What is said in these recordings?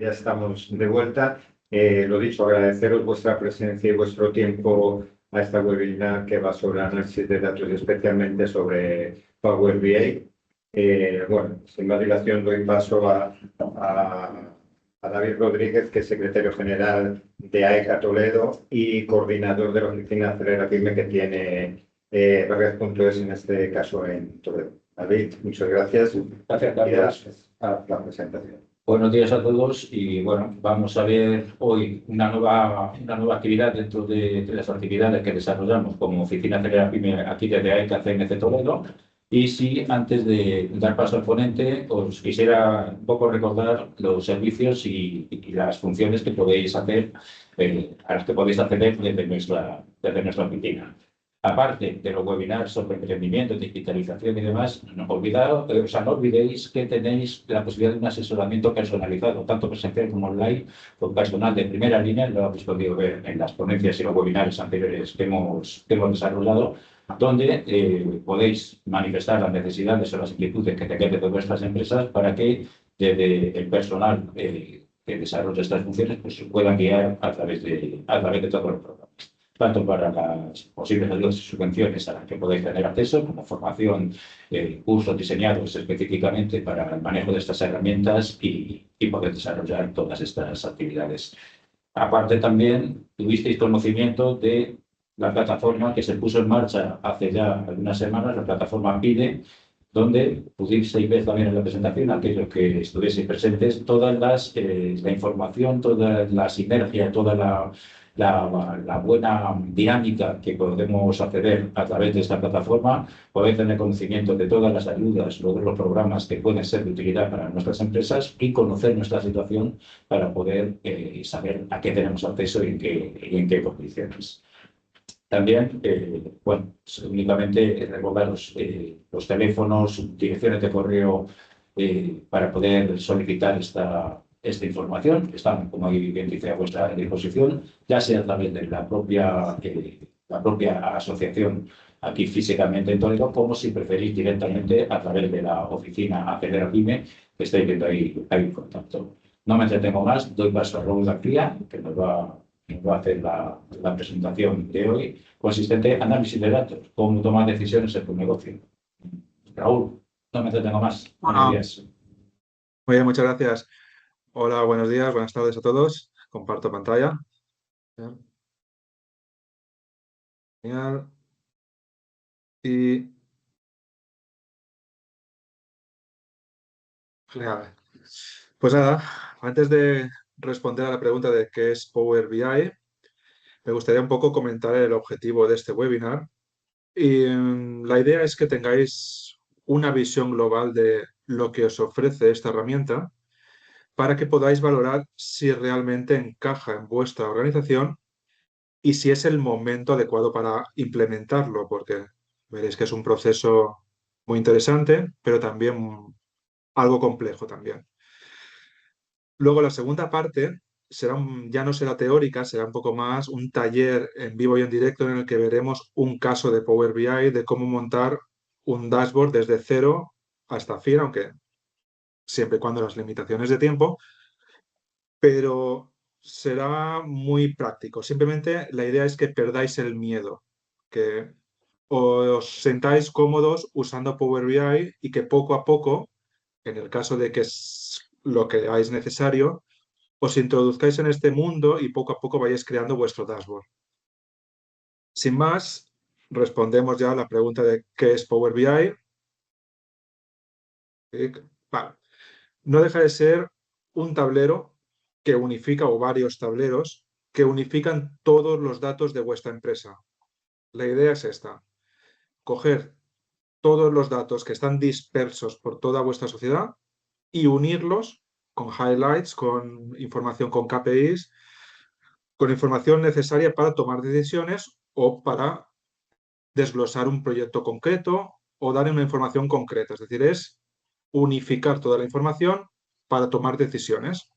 Ya estamos de vuelta. Lo dicho, agradeceros vuestra presencia y vuestro tiempo a esta webinar que va sobre análisis de datos y especialmente sobre Power BI. Bueno, sin más dilación doy paso a David Rodríguez, que es secretario general de AECA Toledo y coordinador de la oficina Acelera Pyme que tiene Barrias.es, en este caso en Toledo. David, muchas gracias. Gracias, Carlos. Gracias a la presentación. Buenos días a todos y bueno, vamos a ver hoy una nueva actividad dentro de las actividades que desarrollamos como Oficina Acelera Pyme aquí desde AECA CNC Toledo. Y si antes de dar paso al ponente os quisiera un poco recordar los servicios y las funciones que podéis hacer, a las que podéis acceder desde nuestra oficina. Aparte de los webinars sobre emprendimiento, digitalización y demás, no olvidéis que tenéis la posibilidad de un asesoramiento personalizado, tanto presencial como online, con personal de primera línea. Lo habéis podido ver en las ponencias y los webinars anteriores que hemos desarrollado, donde podéis manifestar las necesidades o las inquietudes que tengáis de vuestras empresas para que desde el personal que desarrolla estas funciones pues, puedan guiar a través de todos los programas, tanto para las posibles ayudas y subvenciones a las que podéis tener acceso, como formación, cursos diseñados específicamente para el manejo de estas herramientas y poder desarrollar todas estas actividades. Aparte también tuvisteis conocimiento de la plataforma que se puso en marcha hace ya algunas semanas, la plataforma PIDE, donde pudisteis ver también en la presentación, aquellos que estuvieseis presentes, todas la información, toda la sinergia, toda la buena dinámica que podemos acceder a través de esta plataforma, poder tener conocimiento de todas las ayudas, los programas que pueden ser de utilidad para nuestras empresas y conocer nuestra situación para poder saber a qué tenemos acceso y en qué condiciones. También, bueno, únicamente recordaros los teléfonos, direcciones de correo para poder solicitar esta información, que están, como bien dice, a vuestra disposición, ya sea a través de la propia asociación aquí físicamente en Toledo, como si preferís directamente a través de la oficina Acelera Pyme, que estáis viendo ahí en contacto. No me entretengo más, doy paso a Raúl García, que nos va a hacer la presentación de hoy, consistente en análisis de datos, cómo tomar decisiones en tu negocio. Raúl, no me entretengo más. Buenos días. Muy bien, muchas gracias. Hola, buenos días, buenas tardes a todos. Comparto pantalla. Genial. Y... Genial. Pues nada, antes de responder a la pregunta de qué es Power BI, me gustaría un poco comentar el objetivo de este webinar. Y la idea es que tengáis una visión global de lo que os ofrece esta herramienta para que podáis valorar si realmente encaja en vuestra organización y si es el momento adecuado para implementarlo, porque veréis que es un proceso muy interesante, pero también algo complejo también. Luego la segunda parte ya no será teórica, será un poco más un taller en vivo y en directo en el que veremos un caso de Power BI, de cómo montar un dashboard desde 0 hasta 100, aunque siempre y cuando las limitaciones de tiempo, pero será muy práctico. Simplemente la idea es que perdáis el miedo, que os sentáis cómodos usando Power BI y que poco a poco, en el caso de que es lo que hagáis necesario, os introduzcáis en este mundo y poco a poco vayáis creando vuestro dashboard. Sin más, respondemos ya a la pregunta de qué es Power BI. Vale. No deja de ser un tablero que unifica, o varios tableros, que unifican todos los datos de vuestra empresa. La idea es esta: coger todos los datos que están dispersos por toda vuestra sociedad y unirlos con highlights, con información, con KPIs, con información necesaria para tomar decisiones o para desglosar un proyecto concreto o dar una información concreta. Es decir, es unificar toda la información para tomar decisiones.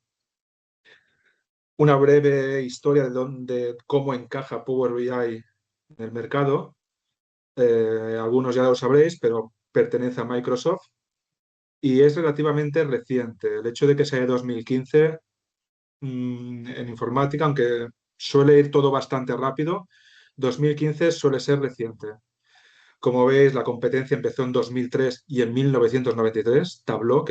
Una breve historia de cómo encaja Power BI en el mercado. Algunos ya lo sabréis, pero pertenece a Microsoft y es relativamente reciente. El hecho de que sea de 2015 en informática, aunque suele ir todo bastante rápido, 2015 suele ser reciente. Como veis, la competencia empezó en 2003 y en 1993, Tableau,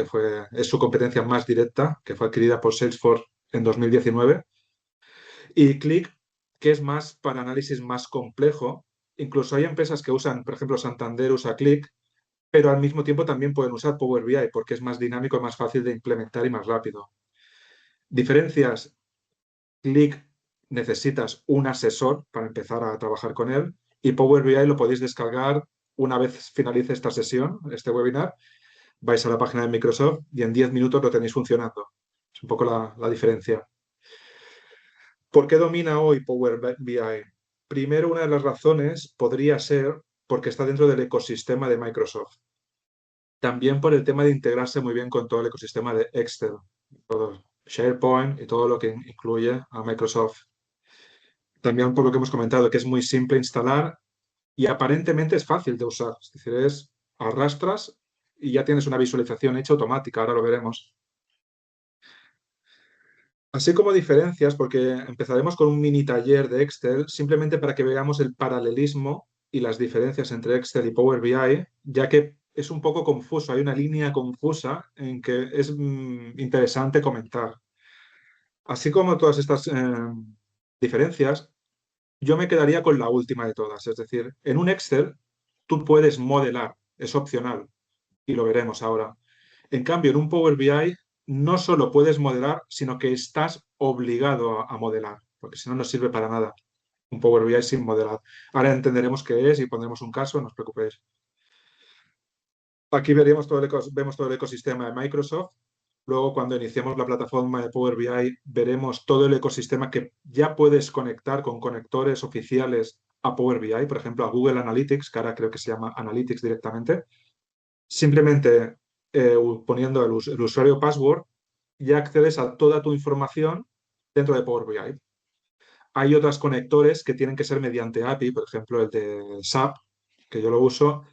es su competencia más directa, que fue adquirida por Salesforce en 2019, y Qlik, que es más para análisis más complejo. Incluso hay empresas que usan, por ejemplo, Santander usa Qlik, pero al mismo tiempo también pueden usar Power BI porque es más dinámico, más fácil de implementar y más rápido. Diferencias: Qlik necesitas un asesor para empezar a trabajar con él, y Power BI lo podéis descargar una vez finalice esta sesión, este webinar. Vais a la página de Microsoft y en 10 minutos lo tenéis funcionando. Es un poco la diferencia. ¿Por qué domina hoy Power BI? Primero, una de las razones podría ser porque está dentro del ecosistema de Microsoft. También por el tema de integrarse muy bien con todo el ecosistema de Excel, todo SharePoint y todo lo que incluye a Microsoft. También por lo que hemos comentado, que es muy simple instalar y aparentemente es fácil de usar. Es decir, arrastras y ya tienes una visualización hecha automática, ahora lo veremos. Así como diferencias, porque empezaremos con un mini taller de Excel, simplemente para que veamos el paralelismo y las diferencias entre Excel y Power BI, ya que es un poco confuso, hay una línea confusa en que es interesante comentar. Así como todas estas diferencias, yo me quedaría con la última de todas. Es decir, en un Excel tú puedes modelar, es opcional, y lo veremos ahora. En cambio, en un Power BI no solo puedes modelar, sino que estás obligado a modelar, porque si no, no sirve para nada un Power BI sin modelar. Ahora entenderemos qué es y pondremos un caso, no os preocupéis. Aquí vemos todo el ecosistema de Microsoft. Luego, cuando iniciemos la plataforma de Power BI, veremos todo el ecosistema que ya puedes conectar con conectores oficiales a Power BI, por ejemplo, a Google Analytics, que ahora creo que se llama Analytics directamente. Simplemente poniendo el usuario password, ya accedes a toda tu información dentro de Power BI. Hay otros conectores que tienen que ser mediante API, por ejemplo, el de SAP, que yo lo uso,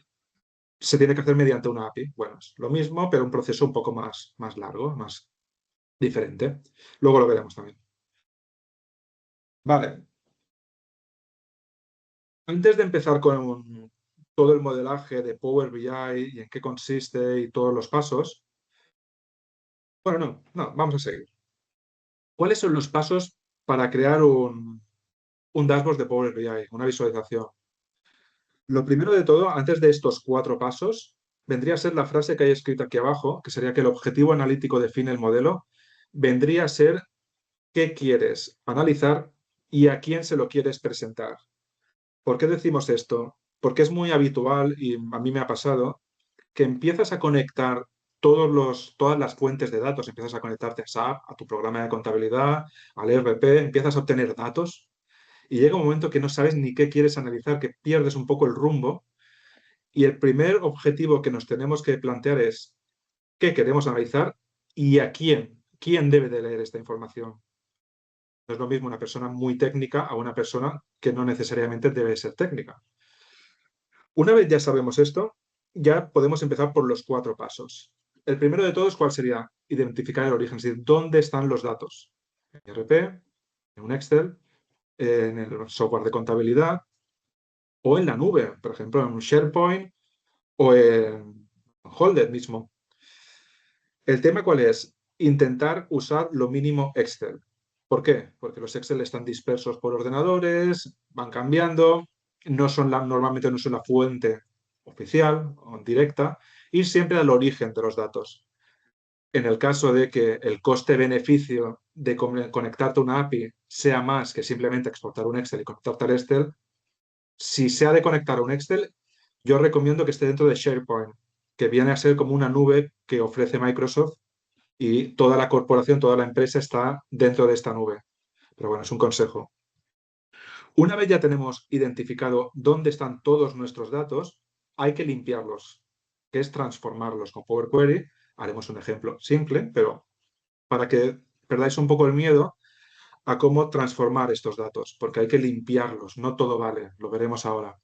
se tiene que hacer mediante una API. Bueno, es lo mismo, pero un proceso un poco más largo, más diferente. Luego lo veremos también. Vale. Antes de empezar con todo el modelaje de Power BI y en qué consiste y todos los pasos, bueno, no, vamos a seguir. ¿Cuáles son los pasos para crear un dashboard de Power BI, una visualización? Lo primero de todo, antes de estos 4 pasos, vendría a ser la frase que hay escrita aquí abajo, que sería que el objetivo analítico define el modelo. Vendría a ser qué quieres analizar y a quién se lo quieres presentar. ¿Por qué decimos esto? Porque es muy habitual, y a mí me ha pasado, que empiezas a conectar todas las fuentes de datos, empiezas a conectarte a SAP, a tu programa de contabilidad, al ERP, empiezas a obtener datos y llega un momento que no sabes ni qué quieres analizar, que pierdes un poco el rumbo, y el primer objetivo que nos tenemos que plantear es qué queremos analizar y a quién debe de leer esta información. No es lo mismo una persona muy técnica a una persona que no necesariamente debe ser técnica. Una vez ya sabemos esto, ya podemos empezar por los 4 pasos. El primero de todos, ¿cuál sería? Identificar el origen, es decir, ¿dónde están los datos? En ERP, en un Excel, en el software de contabilidad o en la nube, por ejemplo, en un SharePoint o en Holded mismo. ¿El tema cuál es? Intentar usar lo mínimo Excel. ¿Por qué? Porque los Excel están dispersos por ordenadores, van cambiando, normalmente no son la fuente oficial o directa, y siempre al origen de los datos. En el caso de que el coste-beneficio de conectarte a una API sea más que simplemente exportar un Excel y conectarte al Excel, si se ha de conectar a un Excel, yo recomiendo que esté dentro de SharePoint, que viene a ser como una nube que ofrece Microsoft y toda la corporación, toda la empresa está dentro de esta nube. Pero bueno, es un consejo. Una vez ya tenemos identificado dónde están todos nuestros datos, hay que limpiarlos, que es transformarlos con Power Query. Haremos un ejemplo simple, pero para que perdáis un poco el miedo a cómo transformar estos datos, porque hay que limpiarlos, no todo vale, lo veremos ahora.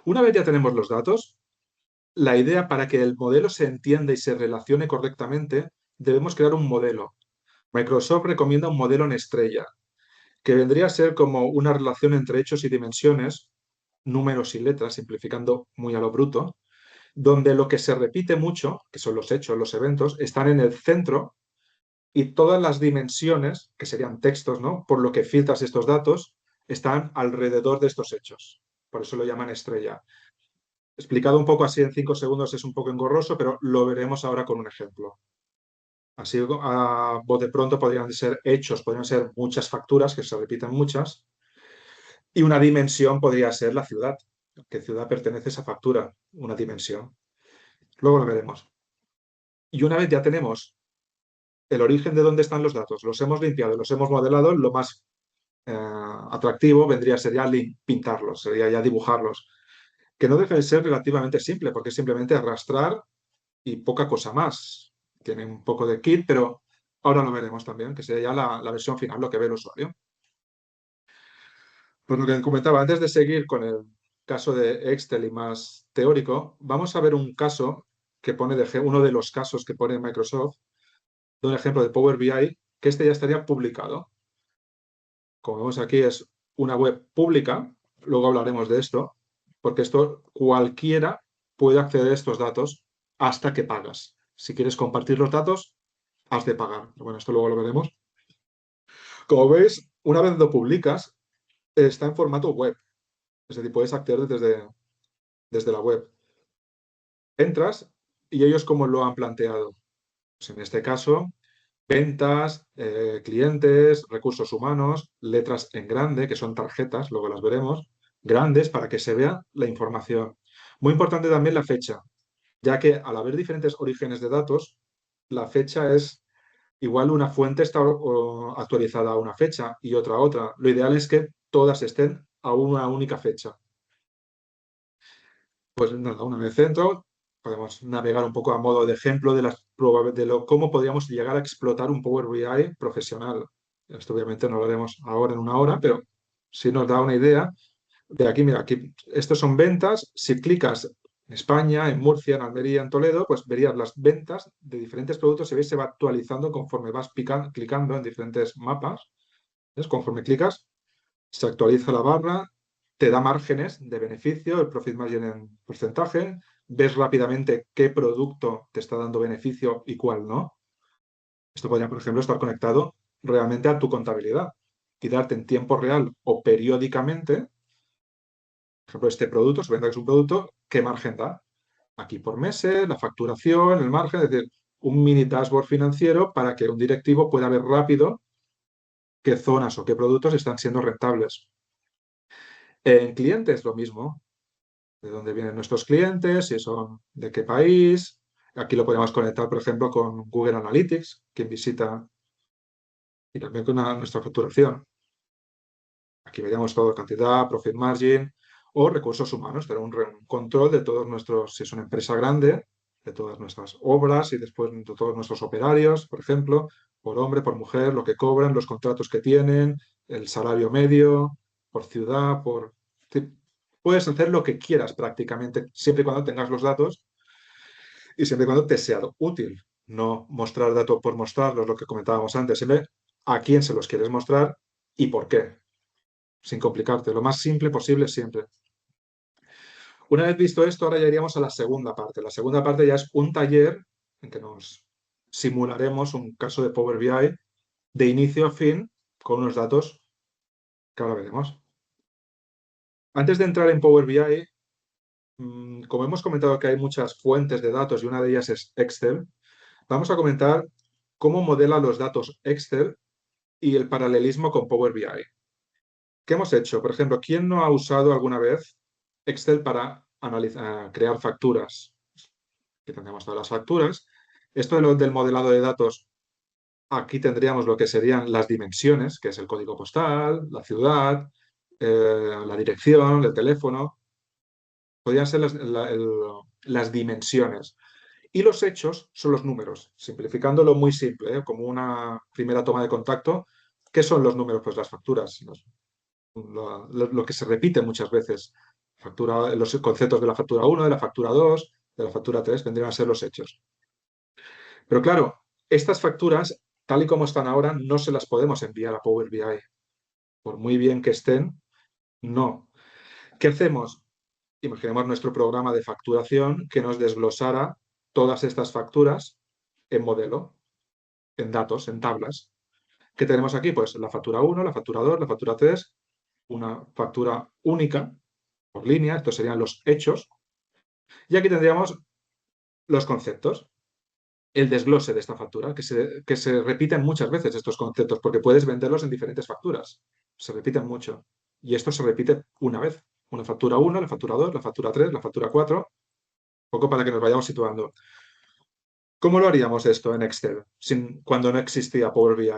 Una vez ya tenemos los datos, la idea para que el modelo se entienda y se relacione correctamente, debemos crear un modelo. Microsoft recomienda un modelo en estrella, que vendría a ser como una relación entre hechos y dimensiones, números y letras, simplificando muy a lo bruto, donde lo que se repite mucho, que son los hechos, los eventos, están en el centro y todas las dimensiones, que serían textos, ¿no? Por lo que filtras estos datos, están alrededor de estos hechos. Por eso lo llaman estrella. Explicado un poco así en 5 segundos es un poco engorroso, pero lo veremos ahora con un ejemplo. Así, a bote pronto podrían ser hechos, podrían ser muchas facturas, que se repiten muchas, y una dimensión podría ser la ciudad. ¿Qué ciudad pertenece a esa factura? Una dimensión. Luego lo veremos. Y una vez ya tenemos el origen de dónde están los datos, los hemos limpiado, los hemos modelado, lo más atractivo vendría a ser ya pintarlos, sería ya dibujarlos, que no deja de ser relativamente simple, porque es simplemente arrastrar y poca cosa más. Tiene un poco de kit, pero ahora lo veremos también, que sería ya la versión final, lo que ve el usuario. Pues lo que comentaba, antes de seguir con el caso de Excel y más teórico, vamos a ver un caso que pone uno de los casos que pone Microsoft, de un ejemplo de Power BI, que este ya estaría publicado. Como vemos aquí, es una web pública, luego hablaremos de esto, porque esto cualquiera puede acceder a estos datos hasta que pagas. Si quieres compartir los datos, has de pagar. Bueno, esto luego lo veremos. Como veis, una vez lo publicas, está en formato web. Es decir, puedes acceder desde la web. Entras y ellos cómo lo han planteado. Pues en este caso, ventas, clientes, recursos humanos, letras en grande, que son tarjetas, luego las veremos, grandes para que se vea la información. Muy importante también la fecha, ya que al haber diferentes orígenes de datos, la fecha es igual una fuente está actualizada a una fecha y otra a otra. Lo ideal es que todas estén a una única fecha. Pues nada, una vez dentro, podemos navegar un poco a modo de ejemplo cómo podríamos llegar a explotar un Power BI profesional. Esto obviamente no lo haremos ahora en una hora, pero sí nos da una idea de aquí, mira, aquí, estos son ventas. Si clicas en España, en Murcia, en Almería, en Toledo, pues verías las ventas de diferentes productos y veis se va actualizando conforme vas clicando en diferentes mapas. ¿Ves? Conforme clicas, se actualiza la barra, te da márgenes de beneficio, el profit margin en porcentaje, ves rápidamente qué producto te está dando beneficio y cuál no. Esto podría, por ejemplo, estar conectado realmente a tu contabilidad y darte en tiempo real o periódicamente, por ejemplo, este producto, se venda que es un producto, qué margen da. Aquí por meses, la facturación, el margen, es decir, un mini dashboard financiero para que un directivo pueda ver rápido qué zonas o qué productos están siendo rentables. En clientes, lo mismo. De dónde vienen nuestros clientes, si son de qué país. Aquí lo podemos conectar, por ejemplo, con Google Analytics, quien visita, y también con nuestra facturación. Aquí veríamos todo, cantidad, profit margin o recursos humanos, pero un control de todos nuestros, si es una empresa grande, de todas nuestras obras y después de todos nuestros operarios, por ejemplo, por hombre, por mujer, lo que cobran, los contratos que tienen, el salario medio, por ciudad, por... Puedes hacer lo que quieras prácticamente, siempre y cuando tengas los datos y siempre y cuando te sea útil. No mostrar datos por mostrarlos, lo que comentábamos antes, siempre a quién se los quieres mostrar y por qué, sin complicarte, lo más simple posible siempre. Una vez visto esto, ahora ya iríamos a la segunda parte. La segunda parte ya es un taller en que nos simularemos un caso de Power BI de inicio a fin con unos datos que ahora veremos. Antes de entrar en Power BI, como hemos comentado que hay muchas fuentes de datos y una de ellas es Excel, vamos a comentar cómo modela los datos Excel y el paralelismo con Power BI. ¿Qué hemos hecho? Por ejemplo, ¿quién no ha usado alguna vez Excel para crear facturas? Aquí tendríamos todas las facturas. Esto del modelado de datos, aquí tendríamos lo que serían las dimensiones, que es el código postal, la ciudad, la dirección, el teléfono. Podrían ser las dimensiones. Y los hechos son los números, simplificándolo muy simple, como una primera toma de contacto. ¿Qué son los números? Pues las facturas, lo que se repite muchas veces. Los conceptos de la factura 1, de la factura 2, de la factura 3, vendrían a ser los hechos. Pero claro, estas facturas tal y como están ahora, no se las podemos enviar a Power BI. Por muy bien que estén, no. ¿Qué hacemos? Imaginemos nuestro programa de facturación que nos desglosara todas estas facturas en modelo, en datos, en tablas. ¿Qué tenemos aquí? Pues la factura 1, la factura 2, la factura 3, una factura única por línea, estos serían los hechos, y aquí tendríamos los conceptos, el desglose de esta factura, que se repiten muchas veces estos conceptos, porque puedes venderlos en diferentes facturas, se repiten mucho, y esto se repite una vez, una factura 1, la factura 2, la factura 3, la factura 4, un poco para que nos vayamos situando. ¿Cómo lo haríamos esto en Excel cuando no existía Power BI?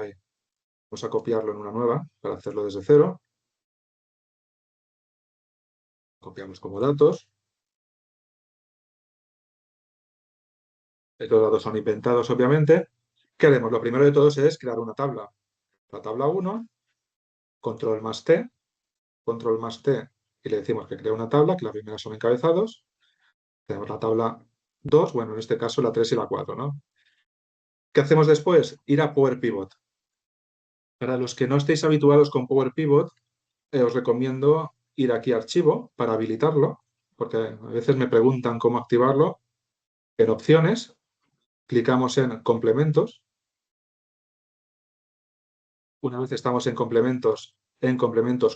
Vamos a copiarlo en una nueva para hacerlo desde cero. Copiamos como datos. Estos datos son inventados, obviamente. ¿Qué haremos? Lo primero de todos es crear una tabla. La tabla 1, control más T, control más T, y le decimos que crea una tabla, que la primera son encabezados. Tenemos la tabla 2, bueno, en este caso la 3 y la 4, ¿no? ¿Qué hacemos después? Ir a Power Pivot. Para los que no estéis habituados con Power Pivot, os recomiendo ir aquí a Archivo para habilitarlo, porque a veces me preguntan cómo activarlo. En Opciones, clicamos en Complementos. Una vez estamos en Complementos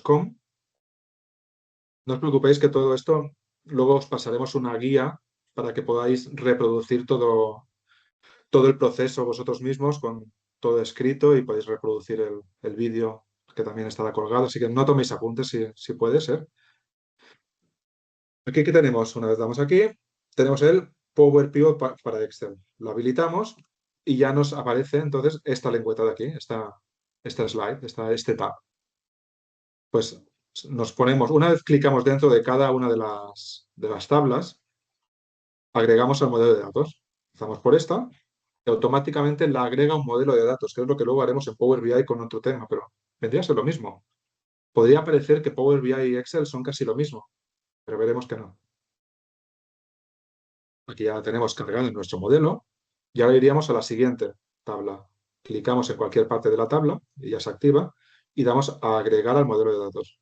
con, no os preocupéis que todo esto luego os pasaremos una guía para que podáis reproducir todo el proceso vosotros mismos con todo escrito y podéis reproducir el vídeo que también estará colgado. Así que no toméis apuntes si puede ser. Aquí, ¿qué tenemos? Una vez damos aquí, tenemos el Power Pivot para Excel. Lo habilitamos y ya nos aparece entonces esta lengüeta de aquí, esta slide, este tab. Pues nos ponemos, una vez clicamos dentro de cada una de las tablas, agregamos al modelo de datos. Empezamos por esta y automáticamente la agrega un modelo de datos, que es lo que luego haremos en Power BI con otro tema, pero vendría a ser lo mismo. Podría parecer que Power BI y Excel son casi lo mismo, pero veremos que no. Aquí ya tenemos cargado en nuestro modelo y ahora iríamos a la siguiente tabla. Clicamos en cualquier parte de la tabla y ya se activa y damos a agregar al modelo de datos.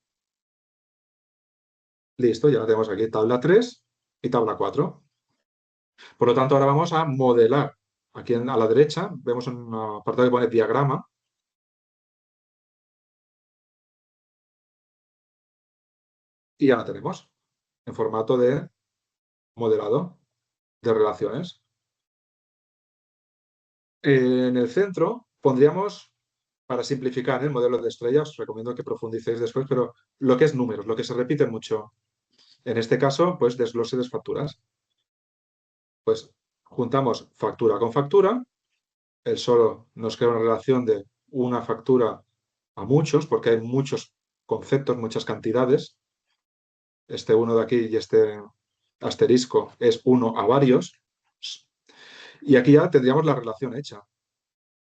Listo, ya tenemos aquí tabla 3 y tabla 4. Por lo tanto, ahora vamos a modelar. Aquí a la derecha vemos un apartado que pone diagrama. Y ya la tenemos en formato de modelado de relaciones. En el centro pondríamos, para simplificar el modelo de estrella, os recomiendo que profundicéis después, pero lo que es números, lo que se repite mucho. En este caso, pues desglose de facturas. Pues juntamos factura con factura. El solo nos crea una relación de una factura a muchos, porque hay muchos conceptos, muchas cantidades. Este uno de aquí y este asterisco es uno a varios. Y aquí ya tendríamos la relación hecha.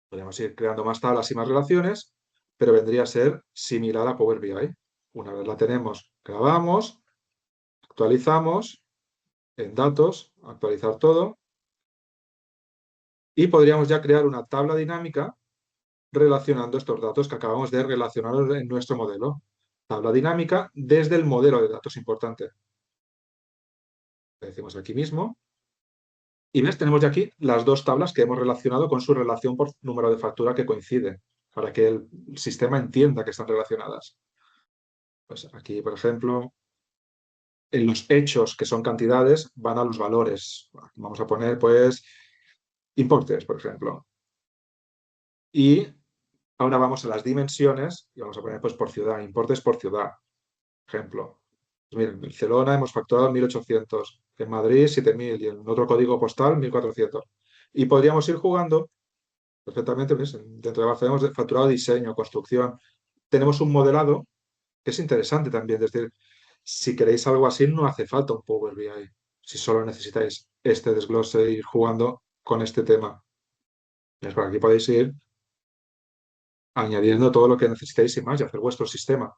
Podríamos ir creando más tablas y más relaciones, pero vendría a ser similar a Power BI. Una vez la tenemos, grabamos, actualizamos, en datos, actualizar todo, y podríamos ya crear una tabla dinámica relacionando estos datos que acabamos de relacionar en nuestro modelo. Tabla dinámica desde el modelo de datos importante. Le decimos aquí mismo. Y ves, tenemos ya aquí las dos tablas que hemos relacionado con su relación por número de factura que coincide, para que el sistema entienda que están relacionadas. Pues aquí, por ejemplo, en los hechos, que son cantidades, van a los valores. Vamos a poner, pues, importes, por ejemplo. Y ahora vamos a las dimensiones y vamos a poner, pues, por ciudad, importes por ciudad. Ejemplo. Pues miren, en Barcelona hemos facturado 1.800, en Madrid 7.000 y en otro código postal 1.400. Y podríamos ir jugando perfectamente, ¿ves? Dentro de Barcelona hemos facturado diseño, construcción. Tenemos un modelado que es interesante también. Es decir, si queréis algo así, no hace falta un Power BI. Si solo necesitáis este desglose e ir jugando con este tema. Pues por aquí podéis ir añadiendo todo lo que necesitéis y más y hacer vuestro sistema.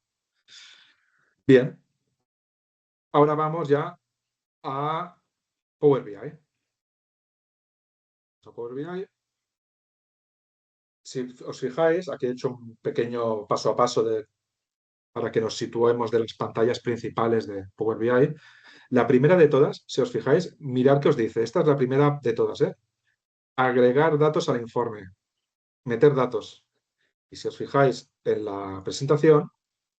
Bien. Ahora vamos ya a Power BI. A Power BI. si os fijáis, aquí he hecho un pequeño paso a paso para que nos situemos de las pantallas principales de Power BI. La primera de todas, si os fijáis, mirad qué os dice. Esta es la primera de todas, ¿eh? Agregar datos al informe, meter datos. Y si os fijáis en la presentación,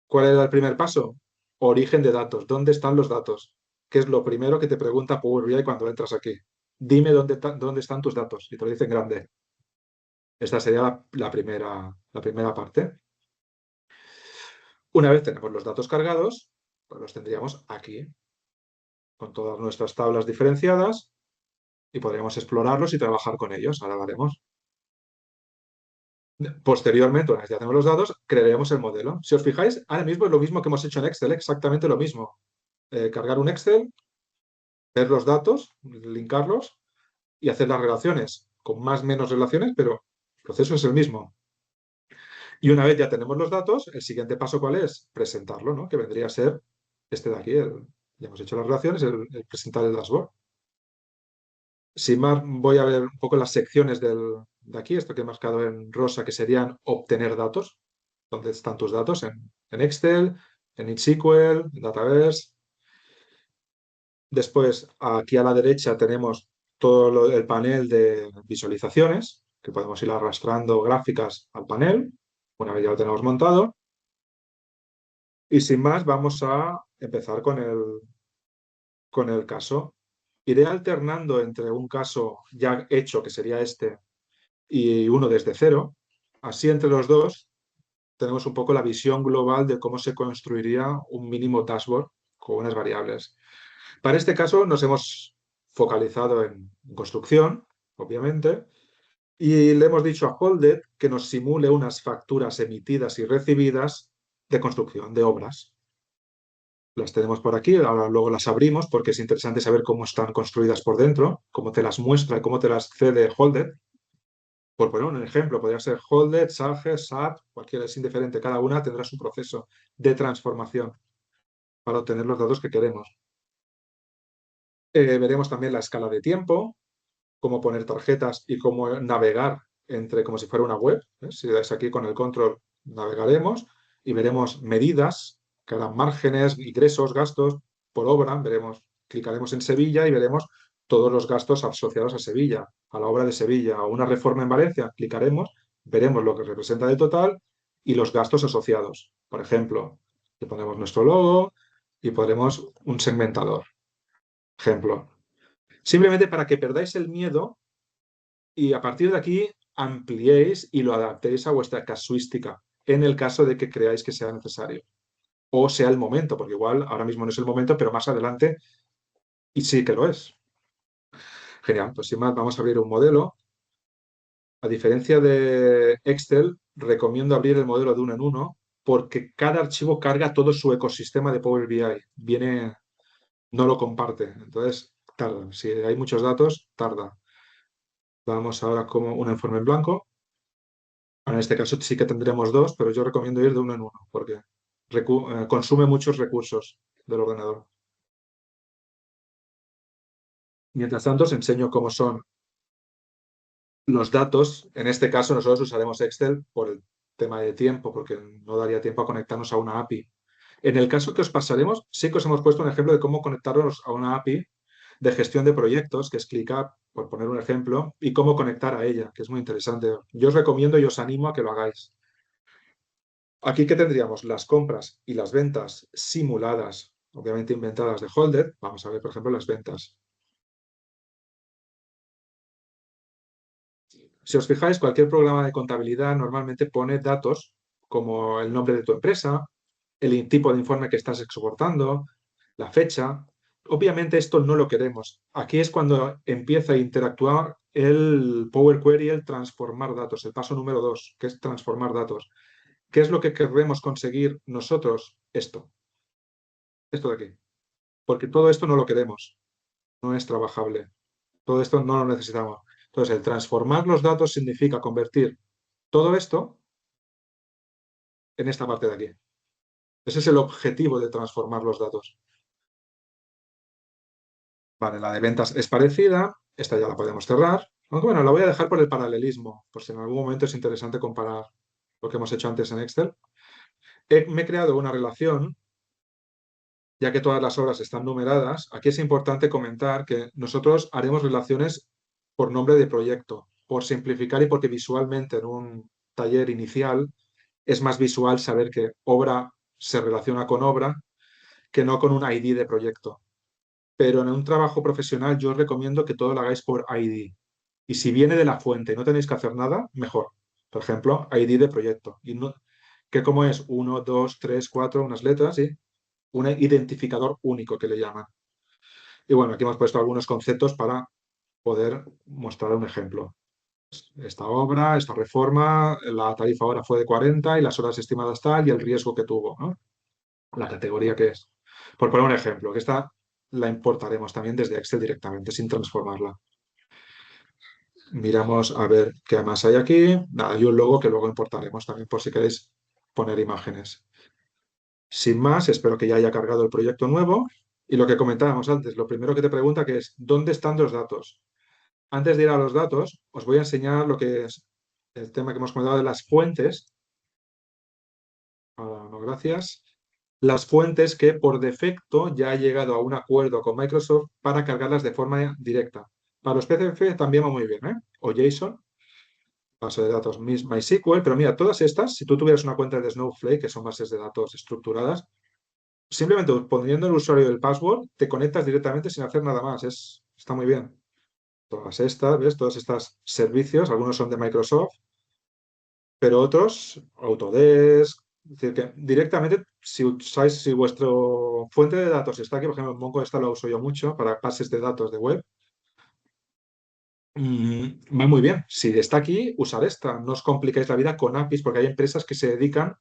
¿cuál era el primer paso? Origen de datos. ¿Dónde están los datos? ¿Qué es lo primero que te pregunta Power BI cuando entras aquí? Dime dónde están tus datos. Y te lo dice en grande. Esta sería la primera parte. Una vez tenemos los datos cargados, pues los tendríamos aquí, con todas nuestras tablas diferenciadas, y podríamos explorarlos y trabajar con ellos. Ahora lo haremos. Posteriormente, una vez ya tenemos los datos, crearemos el modelo. Si os fijáis, ahora mismo es lo mismo que hemos hecho en Excel, exactamente lo mismo. Cargar un Excel, ver los datos, linkarlos y hacer las relaciones, con más o menos relaciones, pero el proceso es el mismo. Y una vez ya tenemos los datos, el siguiente paso, ¿cuál es? Presentarlo, ¿no? Que vendría a ser este de aquí. Ya hemos hecho las relaciones, el presentar el dashboard. Sin más, voy a ver un poco las secciones de aquí, esto que he marcado en rosa, que serían obtener datos. ¿Dónde están tus datos? En Excel, en SQL, en Dataverse. Después, aquí a la derecha tenemos todo el panel de visualizaciones, que podemos ir arrastrando gráficas al panel, una vez ya lo tenemos montado. Y sin más, vamos a empezar con el caso. Iré alternando entre un caso ya hecho, que sería este, y uno desde cero. Así entre los dos tenemos un poco la visión global de cómo se construiría un mínimo dashboard con unas variables. Para este caso nos hemos focalizado en construcción, obviamente, y le hemos dicho a Holded que nos simule unas facturas emitidas y recibidas de construcción, de obras. Las tenemos por aquí, ahora luego las abrimos porque es interesante saber cómo están construidas por dentro, cómo te las muestra y cómo te las cede Holded. Por poner un ejemplo, podría ser Holded, Sage, SAP, cualquiera es indiferente, cada una tendrá su proceso de transformación para obtener los datos que queremos. Veremos también la escala de tiempo, cómo poner tarjetas y cómo navegar entre como si fuera una web. Si dais aquí con el control, navegaremos y veremos medidas, que harán márgenes, ingresos, gastos por obra. Clicaremos en Sevilla y veremos todos los gastos asociados a Sevilla, a la obra de Sevilla, o una reforma en Valencia. Clicaremos, veremos lo que representa de total y los gastos asociados. Por ejemplo, le ponemos nuestro logo y pondremos un segmentador. Ejemplo. Simplemente para que perdáis el miedo y a partir de aquí ampliéis y lo adaptéis a vuestra casuística en el caso de que creáis que sea necesario o sea el momento, porque igual ahora mismo no es el momento, pero más adelante y sí que lo es. Genial, pues sin más vamos a abrir un modelo. A diferencia de Excel, recomiendo abrir el modelo de uno en uno porque cada archivo carga todo su ecosistema de Power BI. No lo comparte, entonces tarda. Si hay muchos datos, tarda. Vamos ahora como un informe en blanco. En este caso sí que tendremos dos, pero yo recomiendo ir de uno en uno porque consume muchos recursos del ordenador. Mientras tanto, os enseño cómo son los datos. En este caso, nosotros usaremos Excel por el tema de tiempo, porque no daría tiempo a conectarnos a una API. En el caso que os pasaremos, sí que os hemos puesto un ejemplo de cómo conectarnos a una API de gestión de proyectos, que es ClickUp, por poner un ejemplo, y cómo conectar a ella, que es muy interesante. Yo os recomiendo y os animo a que lo hagáis. Aquí que tendríamos las compras y las ventas simuladas, obviamente inventadas de Holded. Vamos a ver, por ejemplo, las ventas. Si os fijáis, cualquier programa de contabilidad normalmente pone datos como el nombre de tu empresa, el tipo de informe que estás exportando, la fecha. Obviamente esto no lo queremos. Aquí es cuando empieza a interactuar el Power Query, el transformar datos, el paso número 2, que es transformar datos. ¿Qué es lo que queremos conseguir nosotros? Esto de aquí. Porque todo esto no lo queremos, no es trabajable. Todo esto no lo necesitamos. Entonces, el transformar los datos significa convertir todo esto en esta parte de aquí. Ese es el objetivo de transformar los datos. Vale, la de ventas es parecida. Esta ya la podemos cerrar. Aunque bueno, la voy a dejar por el paralelismo, por si en algún momento es interesante comparar lo que hemos hecho antes en Excel. Me he creado una relación, ya que todas las obras están numeradas. Aquí es importante comentar que nosotros haremos relaciones por nombre de proyecto, por simplificar y porque visualmente en un taller inicial es más visual saber que obra se relaciona con obra que no con un ID de proyecto. Pero en un trabajo profesional yo os recomiendo que todo lo hagáis por ID. Y si viene de la fuente y no tenéis que hacer nada, mejor. Por ejemplo, ID de proyecto. Y no, que como es 1, 2, 3, 4, unas letras, ¿sí? Un identificador único que le llaman. Y bueno, aquí hemos puesto algunos conceptos para poder mostrar un ejemplo. Esta obra, esta reforma, la tarifa ahora fue de 40 y las horas estimadas tal y el riesgo que tuvo, ¿no? La categoría que es. Por poner un ejemplo, que esta la importaremos también desde Excel directamente, sin transformarla. Miramos a ver qué más hay aquí. Nada, y un logo que luego importaremos también por si queréis poner imágenes. Sin más, espero que ya haya cargado el proyecto nuevo. Y lo que comentábamos antes, lo primero que te pregunta que es, ¿dónde están los datos? Antes de ir a los datos, os voy a enseñar lo que es el tema que hemos comentado de las fuentes. Ahora no, gracias. Las fuentes que por defecto ya ha llegado a un acuerdo con Microsoft para cargarlas de forma directa. Para los PCF también va muy bien, ¿eh? O JSON, base de datos MySQL, pero mira, todas estas, si tú tuvieras una cuenta de Snowflake, que son bases de datos estructuradas, simplemente poniendo el usuario y el password, te conectas directamente sin hacer nada más. Está muy bien. Todas estas, ¿ves? Todos estos servicios, algunos son de Microsoft, pero otros, Autodesk, es decir, que directamente, si usáis, si vuestra fuente de datos está aquí, por ejemplo, Mongo esta la uso yo mucho para bases de datos de web, va muy bien. Si está aquí, usar esta. No os complicáis la vida con APIs, porque hay empresas que se dedican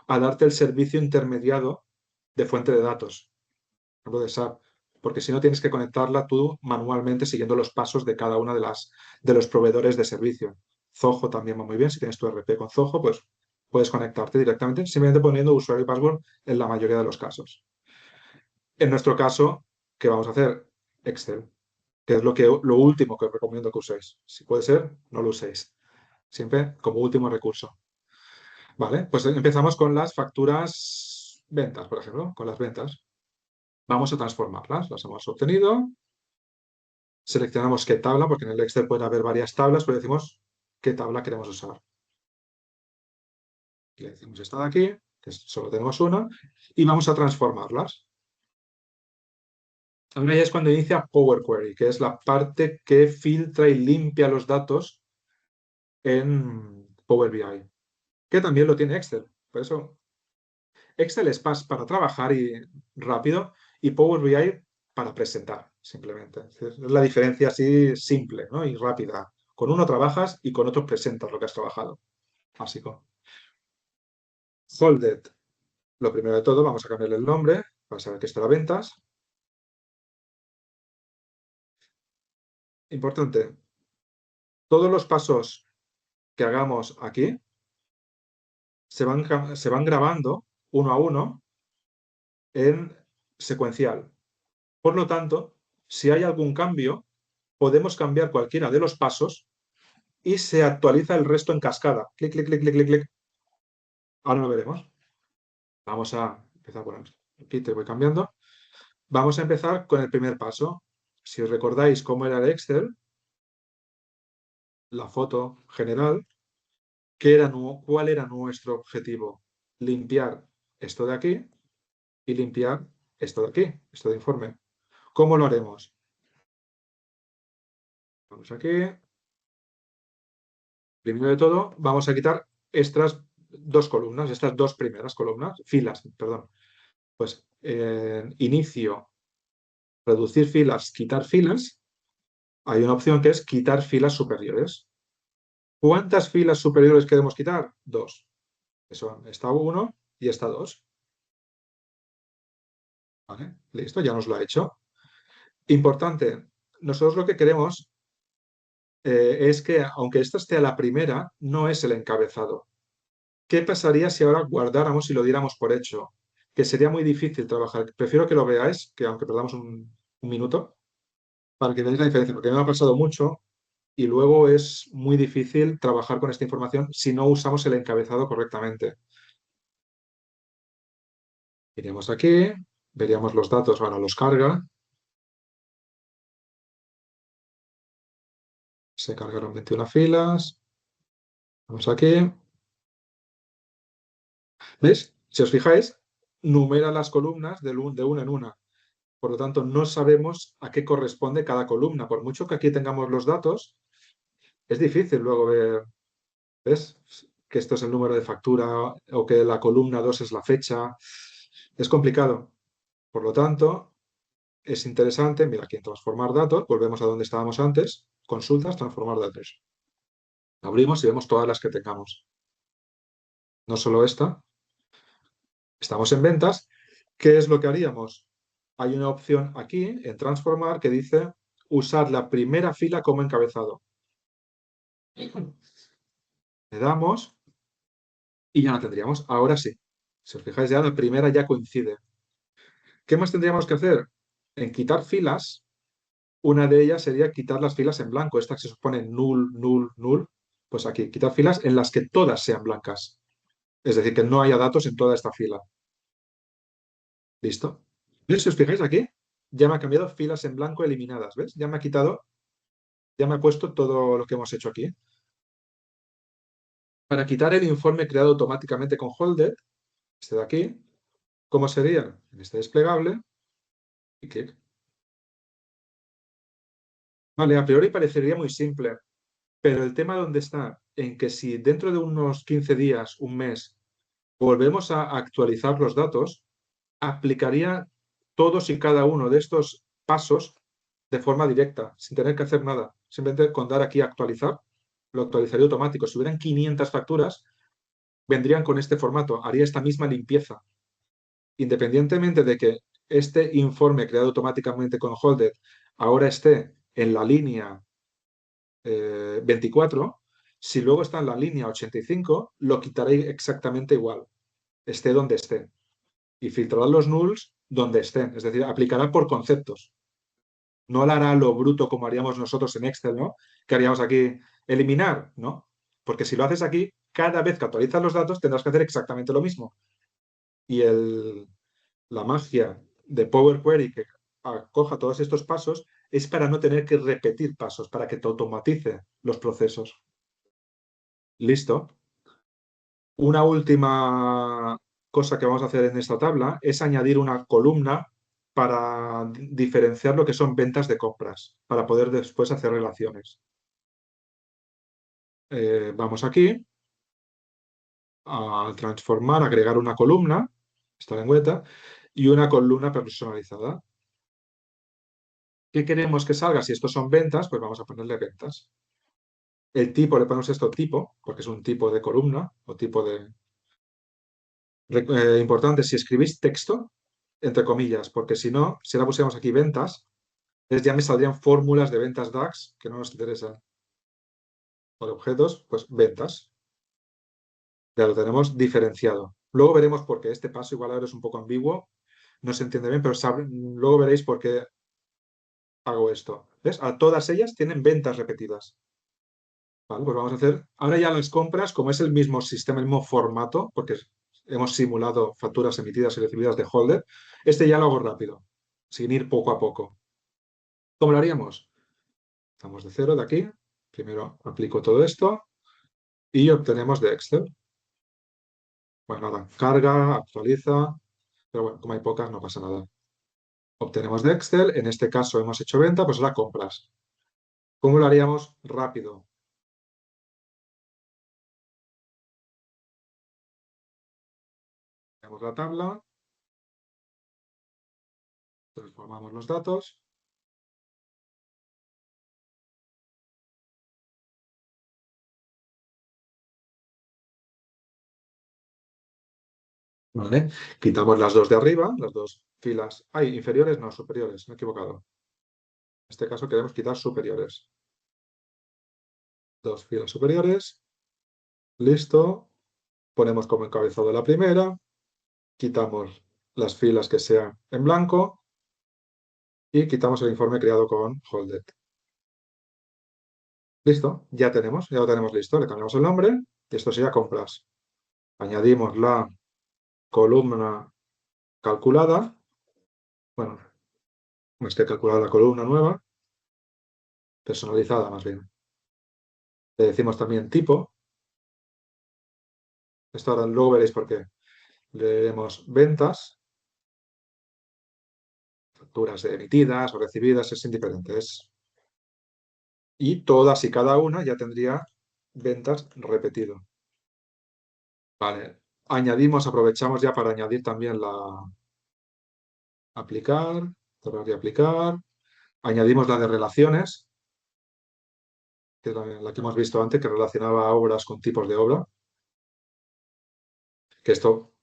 a darte el servicio intermediado de fuente de datos, por ejemplo, de SAP, porque si no tienes que conectarla tú manualmente siguiendo los pasos de cada una de los proveedores de servicio. Zoho también va muy bien. Si tienes tu RP con Zoho, pues puedes conectarte directamente simplemente poniendo usuario y password en la mayoría de los casos. En nuestro caso, ¿qué vamos a hacer? Excel, que es lo último que os recomiendo que uséis. Si puede ser, no lo uséis. Siempre como último recurso. Vale, pues empezamos con las facturas ventas, por ejemplo, con las ventas. Vamos a transformarlas. Las hemos obtenido. Seleccionamos qué tabla, porque en el Excel pueden haber varias tablas, pero decimos qué tabla queremos usar. Y le decimos esta de aquí, que solo tenemos una, y vamos a transformarlas. Ahora ya es cuando inicia Power Query, que es la parte que filtra y limpia los datos en Power BI, que también lo tiene Excel. Por eso Excel es para trabajar y rápido y Power BI para presentar, simplemente. Es la diferencia así simple, ¿no? Y rápida. Con uno trabajas y con otro presentas lo que has trabajado. Básico. Folded. Lo primero de todo, vamos a cambiarle el nombre para saber que esto era ventas. Importante, todos los pasos que hagamos aquí se van grabando uno a uno en secuencial. Por lo tanto, si hay algún cambio, podemos cambiar cualquiera de los pasos y se actualiza el resto en cascada. Clic, clic, clic, clic, clic, clic. Ahora lo veremos. Vamos a empezar por aquí, te voy cambiando. Vamos a empezar con el primer paso. Si os recordáis cómo era el Excel, la foto general, ¿cuál era nuestro objetivo? Limpiar esto de aquí y limpiar esto de aquí, esto de informe. ¿Cómo lo haremos? Vamos aquí. Primero de todo, vamos a quitar estas dos columnas, estas dos primeras columnas, filas, perdón. Pues inicio, reducir filas, quitar filas. Hay una opción que es quitar filas superiores. ¿Cuántas filas superiores queremos quitar? Dos. Que son esta 1 y esta 2. ¿Vale? Listo, ya nos lo ha hecho. Importante, nosotros lo que queremos es que, aunque esta esté a la primera, no es el encabezado. ¿Qué pasaría si ahora guardáramos y lo diéramos por hecho? Que sería muy difícil trabajar. Prefiero que lo veáis, que aunque perdamos un minuto, para que veáis la diferencia, porque me ha pasado mucho y luego es muy difícil trabajar con esta información si no usamos el encabezado correctamente. Iríamos aquí, veríamos los datos, ahora los carga. Se cargaron 21 filas. Vamos aquí. ¿Veis? Si os fijáis, numera las columnas de una en una. Por lo tanto, no sabemos a qué corresponde cada columna. Por mucho que aquí tengamos los datos, es difícil luego ver, ¿ves? Que esto es el número de factura o que la columna 2 es la fecha. Es complicado. Por lo tanto, es interesante, mira aquí en transformar datos, volvemos a donde estábamos antes, consultas, transformar datos. Abrimos y vemos todas las que tengamos. No solo esta. Estamos en ventas. ¿Qué es lo que haríamos? Hay una opción aquí en transformar que dice usar la primera fila como encabezado. Le damos y ya la tendríamos. Ahora sí. Si os fijáis ya, la primera ya coincide. ¿Qué más tendríamos que hacer? En quitar filas, una de ellas sería quitar las filas en blanco. Esta que se supone null, null, null. Pues aquí, quitar filas en las que todas sean blancas. Es decir, que no haya datos en toda esta fila. ¿Listo? ¿Ves? Si os fijáis aquí, ya me ha cambiado filas en blanco eliminadas. ¿Ves? Ya me ha quitado, ya me ha puesto todo lo que hemos hecho aquí. Para quitar el informe creado automáticamente con Holder, este de aquí, ¿cómo sería? En este desplegable y clic. Vale, a priori parecería muy simple, pero el tema donde está, en que si dentro de unos 15 días, un mes, volvemos a actualizar los datos, aplicaría todos y cada uno de estos pasos de forma directa, sin tener que hacer nada. Simplemente con dar aquí a actualizar, lo actualizaría automático. Si hubieran 500 facturas, vendrían con este formato, haría esta misma limpieza. Independientemente de que este informe creado automáticamente con Holder ahora esté en la línea 24, si luego está en la línea 85, lo quitaré exactamente igual, esté donde esté. Y filtrará los nulls donde estén, es decir, aplicará por conceptos. No lo hará lo bruto como haríamos nosotros en Excel, ¿no? Que haríamos aquí eliminar, ¿no? Porque si lo haces aquí, cada vez que actualizas los datos tendrás que hacer exactamente lo mismo. Y la magia de Power Query que acoja todos estos pasos es para no tener que repetir pasos, para que te automatice los procesos. Listo. Una última cosa que vamos a hacer en esta tabla es añadir una columna para diferenciar lo que son ventas de compras, para poder después hacer relaciones. Vamos aquí a transformar, agregar una columna, esta lengüeta, y una columna personalizada. ¿Qué queremos que salga? Si estos son ventas, pues vamos a ponerle ventas. El tipo, le ponemos esto tipo, porque es un tipo de columna o tipo de... importante, si escribís texto, entre comillas, porque si no, si ahora pusiéramos aquí ventas, ya me saldrían fórmulas de ventas DAX que no nos interesan. Por objetos, pues ventas. Ya lo tenemos diferenciado. Luego veremos por qué este paso igual ahora es un poco ambiguo, no se entiende bien, pero luego veréis por qué hago esto. ¿Ves? A todas ellas tienen ventas repetidas. Vale, pues vamos a hacer. Ahora ya las compras, como es el mismo sistema, el mismo formato, porque hemos simulado facturas emitidas y recibidas de Holder, este ya lo hago rápido, sin ir poco a poco. ¿Cómo lo haríamos? Estamos de cero de aquí. Primero aplico todo esto y obtenemos de Excel. Bueno, nada, carga, actualiza, pero bueno, como hay pocas, no pasa nada. Obtenemos de Excel, en este caso hemos hecho venta, pues ahora compras. ¿Cómo lo haríamos? Rápido. Tenemos la tabla, transformamos los datos. ¿Vale? Quitamos las dos de arriba, las dos filas. Ay, inferiores, no, superiores, me he equivocado. En este caso queremos quitar superiores. Dos filas superiores. Listo. Ponemos como encabezado la primera. Quitamos las filas que sean en blanco. Y quitamos el informe creado con Holded. Listo, ya lo tenemos listo. Le cambiamos el nombre y esto sería compras. Añadimos la columna calculada. Bueno, no es que calcular la columna nueva, personalizada más bien. Le decimos también tipo. Esto ahora luego veréis por qué. Le diremos ventas, facturas emitidas o recibidas, es indiferente. Y todas y cada una ya tendría ventas repetido. Vale. Aprovechamos ya para añadir también la aplicar, cerrar y aplicar. Añadimos la de relaciones, que es la que hemos visto antes, que relacionaba obras con tipos de obra. Que esto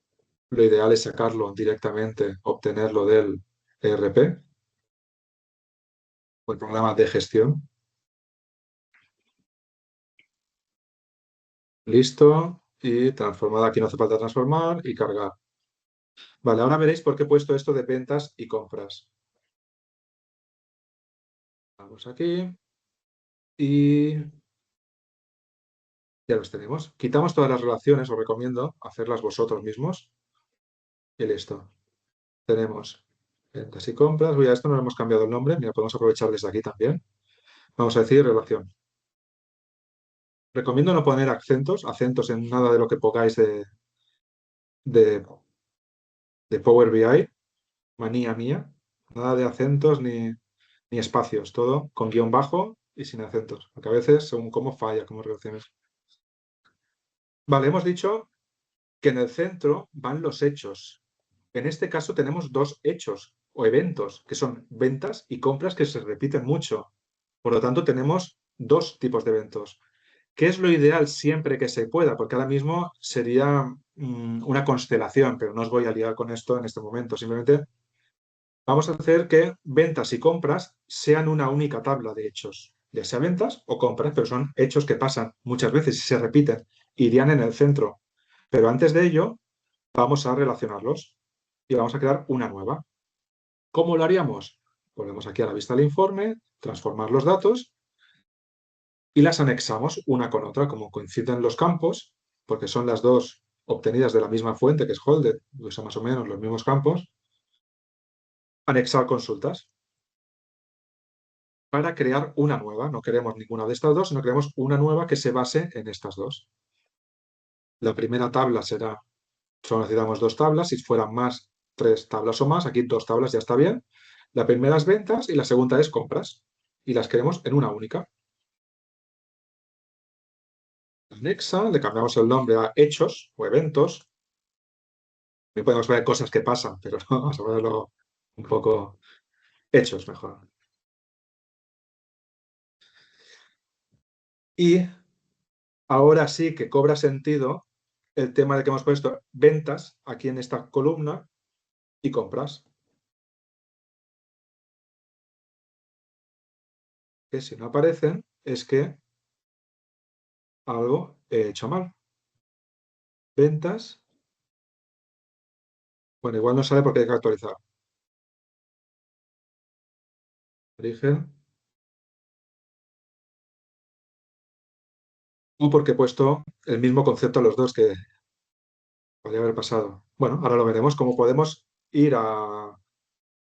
lo ideal es sacarlo directamente, obtenerlo del ERP o el programa de gestión. Listo. Y transformar, aquí no hace falta transformar y cargar. Vale, ahora veréis por qué he puesto esto de ventas y compras. Vamos aquí y ya los tenemos. Quitamos todas las relaciones, os recomiendo hacerlas vosotros mismos. Y listo. Tenemos ventas y compras. Uy, a esto no le hemos cambiado el nombre. Mira, podemos aprovechar desde aquí también. Vamos a decir relación. Recomiendo no poner acentos en nada de lo que pongáis de, de Power BI. Manía mía. Nada de acentos ni espacios. Todo con guión bajo y sin acentos. Porque a veces, según cómo falla, cómo relaciones. Vale, hemos dicho que en el centro van los hechos. En este caso tenemos dos hechos o eventos, que son ventas y compras que se repiten mucho. Por lo tanto, tenemos dos tipos de eventos. ¿Qué es lo ideal siempre que se pueda? Porque ahora mismo sería una constelación, pero no os voy a liar con esto en este momento. Simplemente vamos a hacer que ventas y compras sean una única tabla de hechos, ya sea ventas o compras, pero son hechos que pasan muchas veces y se repiten, irían en el centro. Pero antes de ello, vamos a relacionarlos y vamos a crear una nueva. ¿Cómo lo haríamos? Volvemos aquí a la vista del informe, transformar los datos y las anexamos una con otra, como coinciden los campos, porque son las dos obtenidas de la misma fuente, que es Holded, usa más o menos los mismos campos, anexar consultas para crear una nueva. No queremos ninguna de estas dos, sino queremos una nueva que se base en estas dos. La primera tabla será, solo necesitamos dos tablas, si fueran más, tres tablas o más, aquí dos tablas ya está bien. La primera es ventas y la segunda es compras, y las queremos en una única. Anexa, le cambiamos el nombre a hechos o eventos. También podemos ver cosas que pasan, pero no, vamos a verlo un poco hechos mejor. Y ahora sí que cobra sentido el tema de que hemos puesto ventas aquí en esta columna y compras. Que si no aparecen es que algo he hecho mal. Ventas. Bueno, igual no sale porque hay que actualizar. Origen. O porque he puesto el mismo concepto a los dos que podría haber pasado. Bueno, ahora lo veremos. Cómo podemos ir a...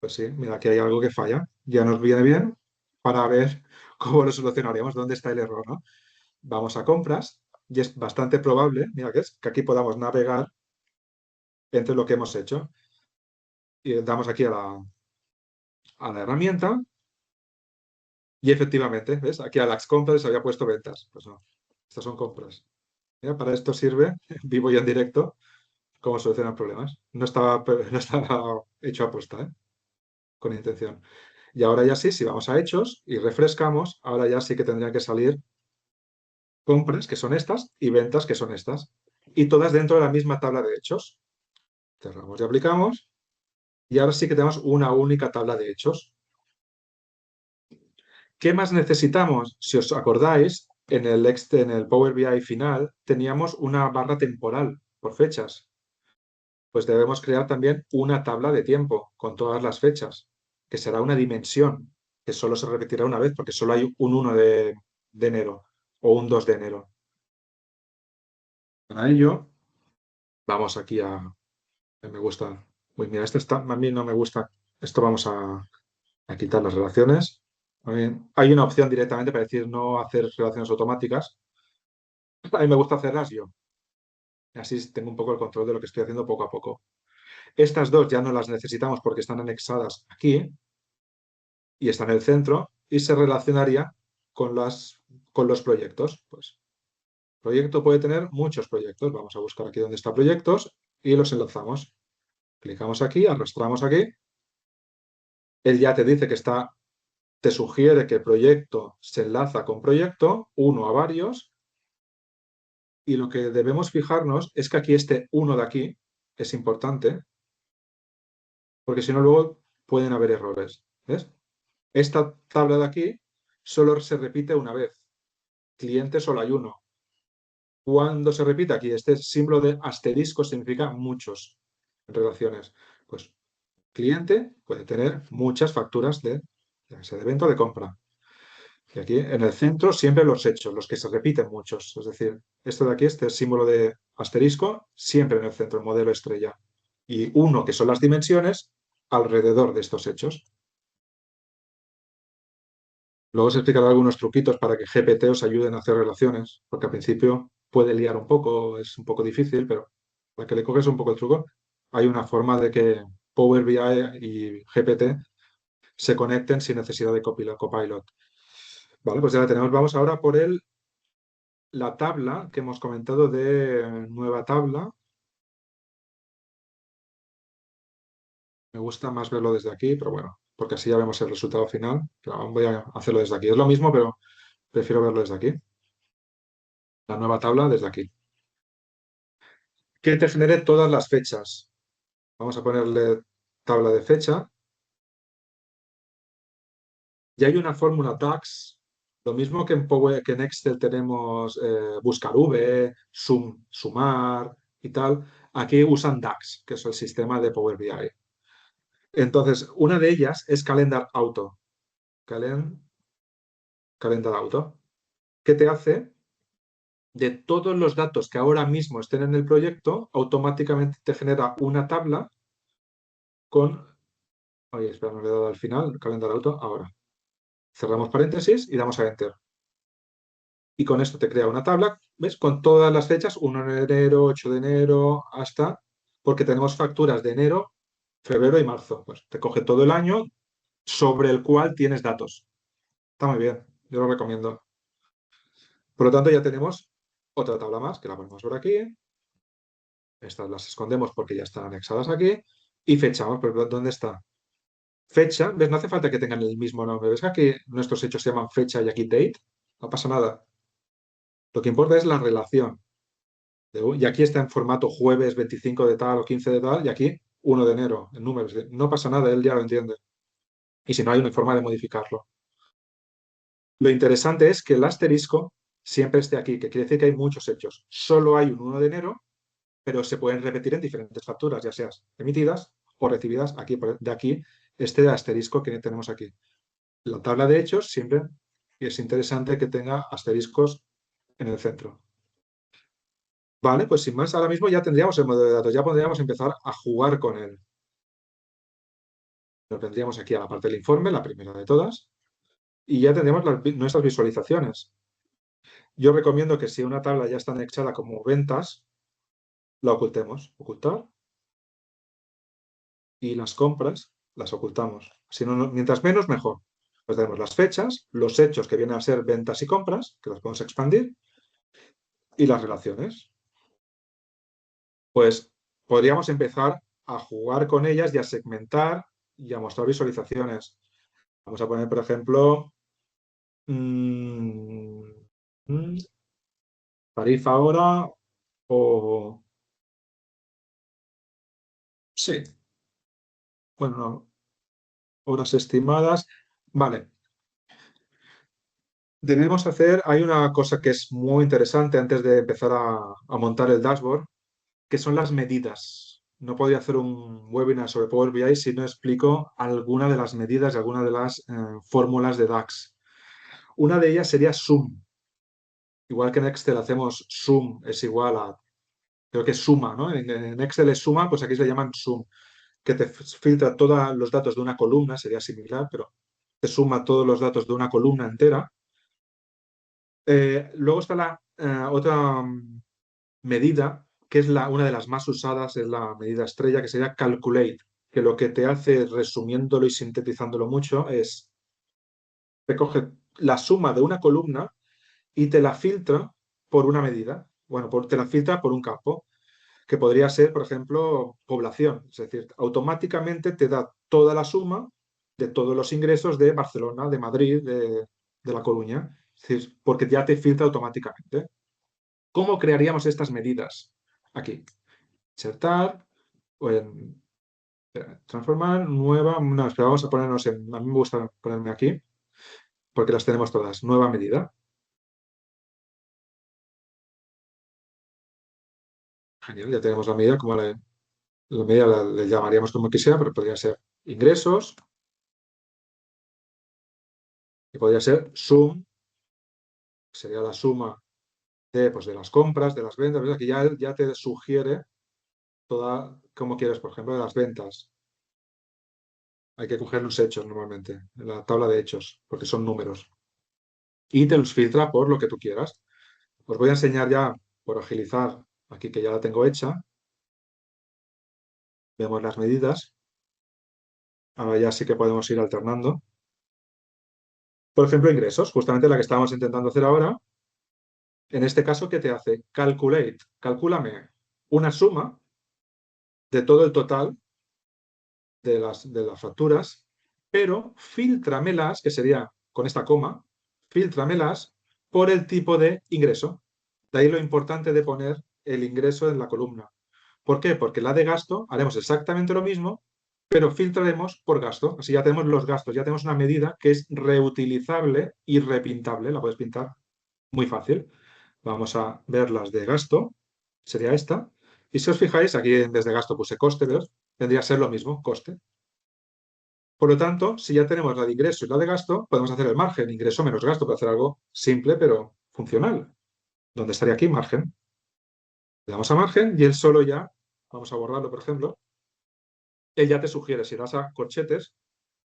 Pues sí, mira, aquí hay algo que falla. Ya nos viene bien para ver cómo lo solucionaríamos, dónde está el error, ¿no? Vamos a compras y es bastante probable, mira que es, que aquí podamos navegar entre lo que hemos hecho. Y damos aquí a la herramienta y efectivamente, ¿ves? Aquí a las compras se había puesto ventas. Pues no, estas son compras. Mira, para esto sirve, vivo y en directo, cómo solucionar problemas. No estaba hecho a posta, ¿eh? Con intención. Y ahora ya sí, si vamos a hechos y refrescamos, ahora ya sí que tendrían que salir compras, que son estas, y ventas, que son estas. Y todas dentro de la misma tabla de hechos. Cerramos y aplicamos. Y ahora sí que tenemos una única tabla de hechos. ¿Qué más necesitamos? Si os acordáis, en el Power BI final teníamos una barra temporal por fechas. Pues debemos crear también una tabla de tiempo con todas las fechas, que será una dimensión, que solo se repetirá una vez, porque solo hay un 1 de de enero o un 2 de enero. Para ello, vamos aquí a... Me gusta... Uy, mira, a mí no me gusta. Esto vamos a quitar las relaciones. Hay una opción directamente para decir no hacer relaciones automáticas. A mí me gusta hacerlas yo. Así tengo un poco el control de lo que estoy haciendo poco a poco. Estas dos ya no las necesitamos porque están anexadas aquí y están en el centro y se relacionaría con los proyectos. Pues, proyecto puede tener muchos proyectos. Vamos a buscar aquí donde está proyectos y los enlazamos. Clicamos aquí, arrastramos aquí. Él ya te dice que te sugiere que proyecto se enlaza con proyecto, uno a varios. Y lo que debemos fijarnos es que aquí este uno de aquí es importante, porque si no luego pueden haber errores. ¿Ves? Esta tabla de aquí solo se repite una vez. Cliente solo hay uno. Cuando se repite aquí, este símbolo de asterisco significa muchos en relaciones. Pues cliente puede tener muchas facturas de venta o de compra. Y aquí en el centro siempre los hechos, los que se repiten muchos. Es decir, esto de aquí, este símbolo de asterisco, siempre en el centro, el modelo estrella. Y uno, que son las dimensiones, alrededor de estos hechos. Luego os explicaré algunos truquitos para que GPT os ayuden a hacer relaciones, porque al principio puede liar un poco, es un poco difícil, pero para que le coges un poco el truco, hay una forma de que Power BI y GPT se conecten sin necesidad de Copilot. Vale, pues ya la tenemos. Vamos ahora por la tabla que hemos comentado de nueva tabla. Me gusta más verlo desde aquí, pero bueno, porque así ya vemos el resultado final. Pero voy a hacerlo desde aquí. Es lo mismo, pero prefiero verlo desde aquí. La nueva tabla desde aquí. Que te genere todas las fechas. Vamos a ponerle tabla de fecha. Y hay una fórmula DAX, lo mismo que en Excel tenemos buscar V, sumar y tal. Aquí usan DAX, que es el sistema de Power BI. Entonces, una de ellas es Calendar Auto. Calendar Auto, que te hace de todos los datos que ahora mismo estén en el proyecto, automáticamente te genera una tabla con... Oye, espera, no le he dado al final, Calendar Auto, ahora. Cerramos paréntesis y damos a Enter. Y con esto te crea una tabla, ¿ves? Con todas las fechas, 1 de enero, 8 de enero, hasta... Porque tenemos facturas de enero, febrero y marzo. Pues te coge todo el año sobre el cual tienes datos. Está muy bien, yo lo recomiendo. Por lo tanto, ya tenemos otra tabla más, que la ponemos por aquí. Estas las escondemos porque ya están anexadas aquí. Y fechamos, pero ¿dónde está? Fecha, ¿ves? No hace falta que tengan el mismo nombre. ¿Ves que aquí nuestros hechos se llaman fecha y aquí date? No pasa nada. Lo que importa es la relación. Y aquí está en formato jueves 25 de tal o 15 de tal, y aquí 1 de enero, en números. No pasa nada, él ya lo entiende. Y si no, hay una forma de modificarlo. Lo interesante es que el asterisco siempre esté aquí, que quiere decir que hay muchos hechos. Solo hay un 1 de enero, pero se pueden repetir en diferentes facturas, ya sean emitidas o recibidas. Aquí, de aquí, este asterisco que tenemos aquí. La tabla de hechos siempre es interesante que tenga asteriscos en el centro. Vale, pues sin más, ahora mismo ya tendríamos el modelo de datos, ya podríamos empezar a jugar con él. Lo tendríamos aquí a la parte del informe, la primera de todas, y ya tendríamos nuestras visualizaciones. Yo recomiendo que si una tabla ya está anexada como ventas, la ocultemos. Ocultar. Y las compras las ocultamos. Si no, mientras menos, mejor. Pues tenemos las fechas, los hechos que vienen a ser ventas y compras, que las podemos expandir, y las relaciones. Pues podríamos empezar a jugar con ellas y a segmentar y a mostrar visualizaciones. Vamos a poner, por ejemplo, tarifa hora o... Sí. Bueno, no. Horas estimadas. Vale. Hay una cosa que es muy interesante antes de empezar a montar el dashboard, que son las medidas. No podría hacer un webinar sobre Power BI si no explico alguna de las medidas y alguna de las fórmulas de DAX. Una de ellas sería sum. igual que en Excel hacemos sum es igual a, creo que es suma, ¿no? En Excel es suma, pues aquí se le llaman sum, que te filtra todos los datos de una columna, sería similar, pero te suma todos los datos de una columna entera. Luego está la otra medida, que es una de las más usadas, es la medida estrella, que sería calculate, que lo que te hace, resumiéndolo y sintetizándolo mucho, es te coge la suma de una columna y te la filtra por una medida. Bueno, te la filtra por un campo, que podría ser, por ejemplo, población. Es decir, automáticamente te da toda la suma de todos los ingresos de Barcelona, de Madrid, de La Coruña. Es decir, porque ya te filtra automáticamente. ¿Cómo crearíamos estas medidas? Aquí. Insertar, o transformar, nueva. No, espera, vamos a ponernos en. A mí me gusta ponerme aquí, porque las tenemos todas. Nueva medida. Genial, ya tenemos la medida, como la medida le llamaríamos como quisiera, pero podría ser ingresos y podría ser sum, que sería la suma pues, de las compras, de las ventas, ¿verdad? Que ya te sugiere toda, cómo quieres, por ejemplo, de las ventas. Hay que coger los hechos normalmente, en la tabla de hechos, porque son números. Y te los filtra por lo que tú quieras. Os voy a enseñar ya, por agilizar, aquí que ya la tengo hecha. Vemos las medidas. Ahora ya sí que podemos ir alternando. Por ejemplo, ingresos, justamente la que estábamos intentando hacer ahora. En este caso, ¿qué te hace? Calculate. Calcúlame una suma de todo el total de las facturas, pero filtramelas, que sería con esta coma, filtramelas por el tipo de ingreso. De ahí lo importante de poner el ingreso en la columna. ¿Por qué? Porque la de gasto haremos exactamente lo mismo, pero filtraremos por gasto. Así ya tenemos los gastos, ya tenemos una medida que es reutilizable y repintable. La puedes pintar muy fácil. Vamos a ver las de gasto. Sería esta. Y si os fijáis, aquí en vez de gasto puse coste, ¿ves? Vendría a ser lo mismo, coste. Por lo tanto, si ya tenemos la de ingreso y la de gasto, podemos hacer el margen, ingreso menos gasto, para hacer algo simple pero funcional. ¿Dónde estaría aquí? Margen. Le damos a margen y él solo ya, vamos a borrarlo, por ejemplo, él ya te sugiere, si das a corchetes,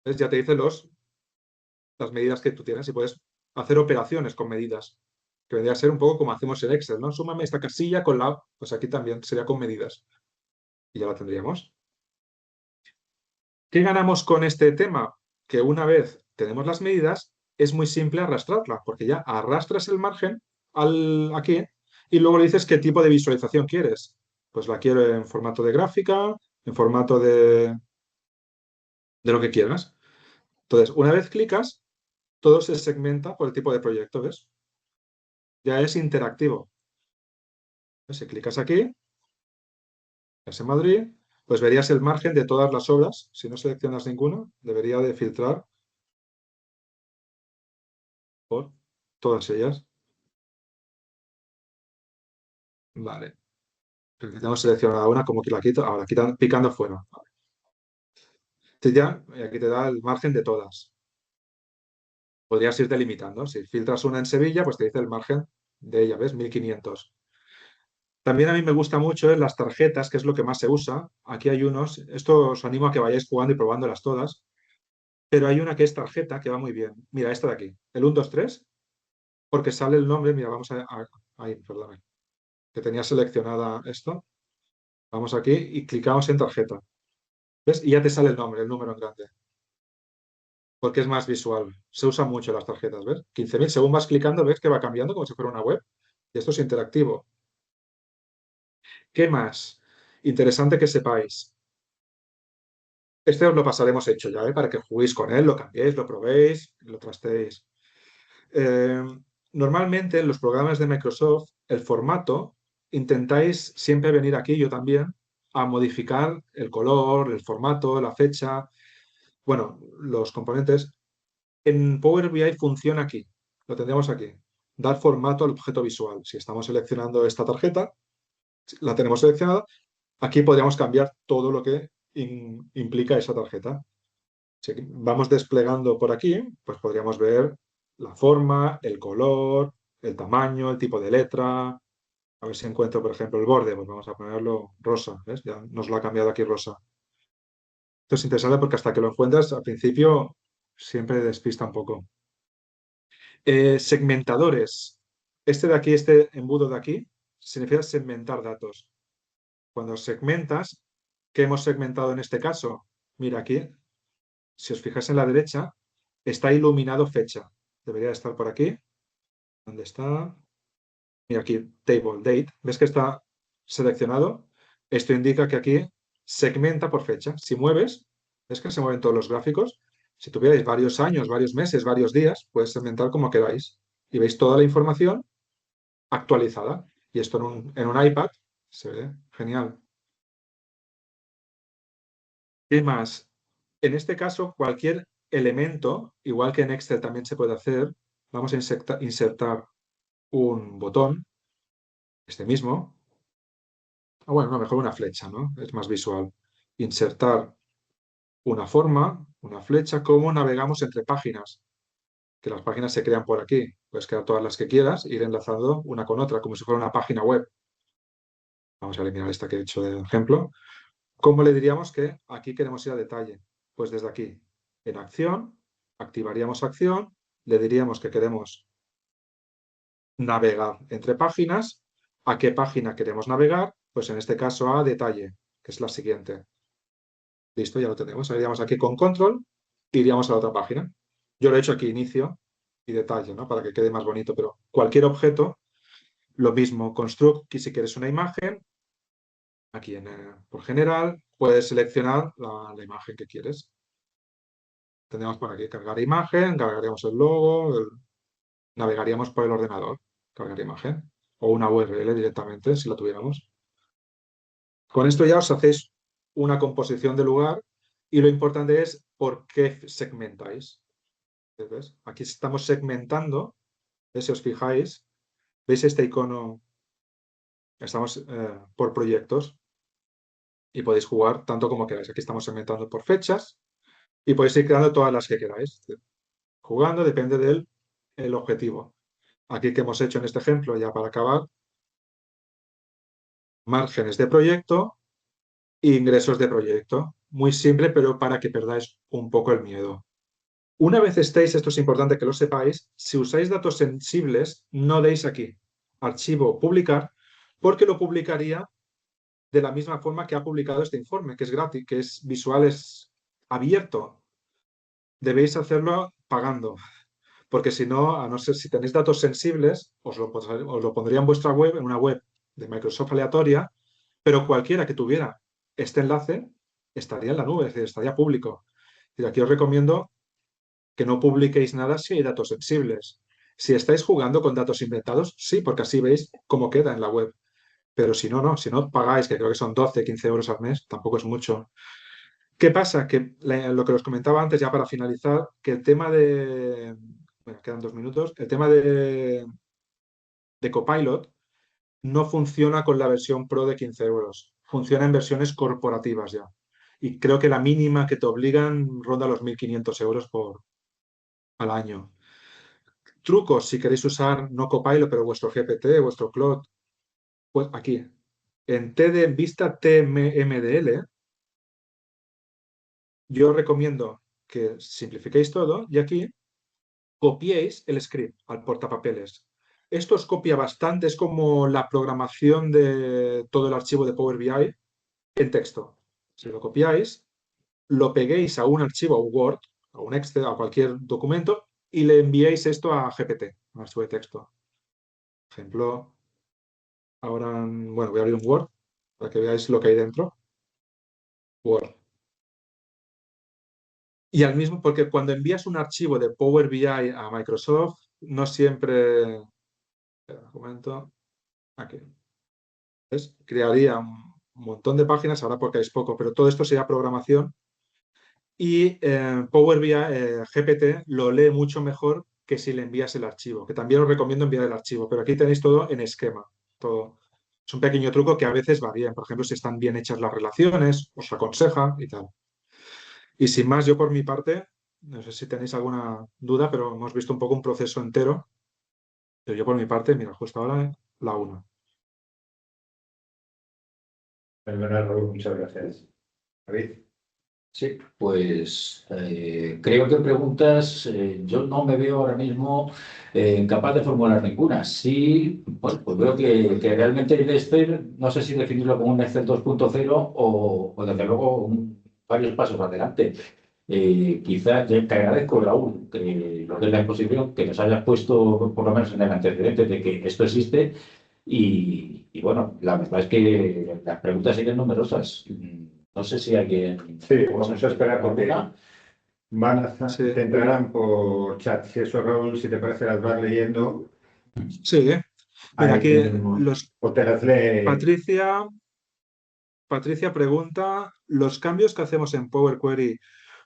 ¿ves? Ya te dice las medidas que tú tienes y puedes hacer operaciones con medidas, que vendría a ser un poco como hacemos en Excel, ¿no? Súmame esta casilla con la, pues aquí también sería con medidas y ya la tendríamos. ¿Qué ganamos con este tema? Que una vez tenemos las medidas, es muy simple arrastrarla, porque ya arrastras el margen aquí y luego le dices qué tipo de visualización quieres. Pues la quiero en formato de gráfica, en formato de lo que quieras. Entonces, una vez clicas, todo se segmenta por el tipo de proyecto, ¿ves? Ya es interactivo. Si clicas aquí, es en Madrid, pues verías el margen de todas las obras. Si no seleccionas ninguna, debería de filtrar por todas ellas. Vale. Tenemos seleccionada una, como que la quito, ahora picando fuera. Vale. Entonces ya, aquí te da el margen de todas. Podrías ir delimitando. Si filtras una en Sevilla, pues te dice el margen de ella, ¿ves? 1500. También a mí me gusta mucho las tarjetas, que es lo que más se usa. Aquí hay unos, esto os animo a que vayáis jugando y probándolas todas, pero hay una que es tarjeta que va muy bien. Mira, esta de aquí, el 1, 2, 3, porque sale el nombre. Mira, vamos ahí, perdón, que tenía seleccionada esto. Vamos aquí y clicamos en tarjeta. ¿Ves? Y ya te sale el nombre, el número en grande, porque es más visual. Se usan mucho las tarjetas, ¿ves? 15.000, según vas clicando, ves que va cambiando como si fuera una web. Y esto es interactivo. ¿Qué más? Interesante que sepáis. Este os lo pasaremos hecho ya, ¿eh? Para que juguéis con él, lo cambiéis, lo probéis, lo trasteéis. Eh, Normalmente en los programas de Microsoft, el formato, intentáis siempre venir aquí, yo también, a modificar el color, el formato, la fecha, bueno, los componentes. En Power BI funciona aquí, lo tendríamos aquí. Dar formato al objeto visual. Si estamos seleccionando esta tarjeta, la tenemos seleccionada, aquí podríamos cambiar todo lo que implica esa tarjeta. Si vamos desplegando por aquí, pues podríamos ver la forma, el color, el tamaño, el tipo de letra. A ver si encuentro, por ejemplo, el borde. Pues vamos a ponerlo rosa. ¿Ves? Ya nos lo ha cambiado aquí rosa. Esto es interesante porque hasta que lo encuentras, al principio siempre despista un poco. Segmentadores. Este de aquí, este embudo de aquí, significa segmentar datos. Cuando segmentas, ¿qué hemos segmentado en este caso? Mira aquí, si os fijáis en la derecha, está iluminado fecha. Debería estar por aquí. ¿Dónde está? Mira aquí, table date. ¿Ves que está seleccionado? Esto indica que aquí segmenta por fecha. Si mueves, ¿ves que se mueven todos los gráficos? Si tuvierais varios años, varios meses, varios días, puedes segmentar como queráis. Y veis toda la información actualizada. Y esto en un iPad se ve genial. ¿Qué más? En este caso, cualquier elemento, igual que en Excel también se puede hacer, vamos a insertar un botón, este mismo. Bueno, no, mejor una flecha, ¿no? Es más visual. Insertar una forma, una flecha, cómo navegamos entre páginas. Que las páginas se crean por aquí. Puedes crear todas las que quieras, ir enlazando una con otra, como si fuera una página web. Vamos a eliminar esta que he hecho de ejemplo. ¿Cómo le diríamos que aquí queremos ir a detalle? Pues desde aquí, en acción, activaríamos acción, le diríamos que queremos navegar entre páginas. ¿A qué página queremos navegar? Pues en este caso a detalle, que es la siguiente. Listo, ya lo tenemos. Iríamos aquí con control, iríamos a la otra página. Yo lo he hecho aquí inicio y detalle, ¿no? Para que quede más bonito, pero cualquier objeto, lo mismo, construct, que si quieres una imagen, aquí por general, puedes seleccionar la imagen que quieres. Tendríamos por aquí cargar imagen, cargaríamos el logo, navegaríamos por el ordenador, cargar imagen, o una URL directamente, si la tuviéramos. Con esto ya os hacéis una composición de lugar y lo importante es por qué segmentáis. ¿Ves? Aquí estamos segmentando, ¿ves? Si os fijáis, ¿veis este icono? Estamos por proyectos y podéis jugar tanto como queráis. Aquí estamos segmentando por fechas y podéis ir creando todas las que queráis. Jugando depende del el objetivo. Aquí que hemos hecho en este ejemplo, ya para acabar, márgenes de proyecto e ingresos de proyecto. Muy simple, pero para que perdáis un poco el miedo. Una vez estéis, esto es importante que lo sepáis, si usáis datos sensibles, no deis aquí archivo publicar, porque lo publicaría de la misma forma que ha publicado este informe, que es gratis, que es visual, es abierto. Debéis hacerlo pagando, porque si no, a no ser si tenéis datos sensibles, os lo pondría en vuestra web, en una web de Microsoft aleatoria, pero cualquiera que tuviera este enlace estaría en la nube, es decir, estaría público. Y aquí os recomiendo que no publiquéis nada si hay datos sensibles. Si estáis jugando con datos inventados, sí, porque así veis cómo queda en la web. Pero si no, no. Si no pagáis, que creo que son 12, 15 euros al mes, tampoco es mucho. ¿Qué pasa? Que lo que os comentaba antes, ya para finalizar, que el tema de... Bueno, quedan 2 minutos. El tema de Copilot no funciona con la versión Pro de 15 euros. Funciona en versiones corporativas ya. Y creo que la mínima que te obligan ronda los 1.500 euros al año. Trucos, si queréis usar no Copilot, pero vuestro GPT, vuestro Claude, pues aquí, en Vista TMDL, yo os recomiendo que simplifiquéis todo y aquí copiéis el script al portapapeles. Esto os copia bastante, es como la programación de todo el archivo de Power BI en texto. Si lo copiáis, lo peguéis a un archivo, a un Word, a un Excel, a cualquier documento y le enviéis esto a GPT, un archivo de texto. Ejemplo, ahora, bueno, voy a abrir un Word para que veáis lo que hay dentro. Word. Y al mismo, porque cuando envías un archivo de Power BI a Microsoft, no siempre... Espera un momento. Aquí. ¿Ves? Crearía un montón de páginas, ahora porque es poco, pero todo esto sería programación. Y Power BI, GPT, lo lee mucho mejor que si le envías el archivo, que también os recomiendo enviar el archivo, pero aquí tenéis todo en esquema. Todo. Es un pequeño truco que a veces va bien. Por ejemplo, si están bien hechas las relaciones, os aconseja y tal. Y sin más, yo por mi parte, no sé si tenéis alguna duda, pero hemos visto un poco un proceso entero Pero yo por mi parte, mira, justo ahora la 1. Fenomenal, Raúl, muchas gracias. David. Sí, pues creo que preguntas, yo no me veo ahora mismo capaz de formular ninguna. Sí, bueno, pues veo que realmente el Excel, no sé si definirlo como un Excel 2.0 o desde luego varios pasos adelante. Quizás te agradezco, Raúl, que lo de la exposición, que nos hayas puesto por lo menos en el antecedente de que esto existe y bueno, la verdad es que las preguntas siguen numerosas. No sé si alguien... Sí, vamos a esperar porque Sí, te entrarán por chat. Si eso, Raúl, si te parece, las vas leyendo. sí. Mira, Ahí aquí tenemos, o te las lee. Patricia pregunta, ¿los cambios que hacemos en Power Query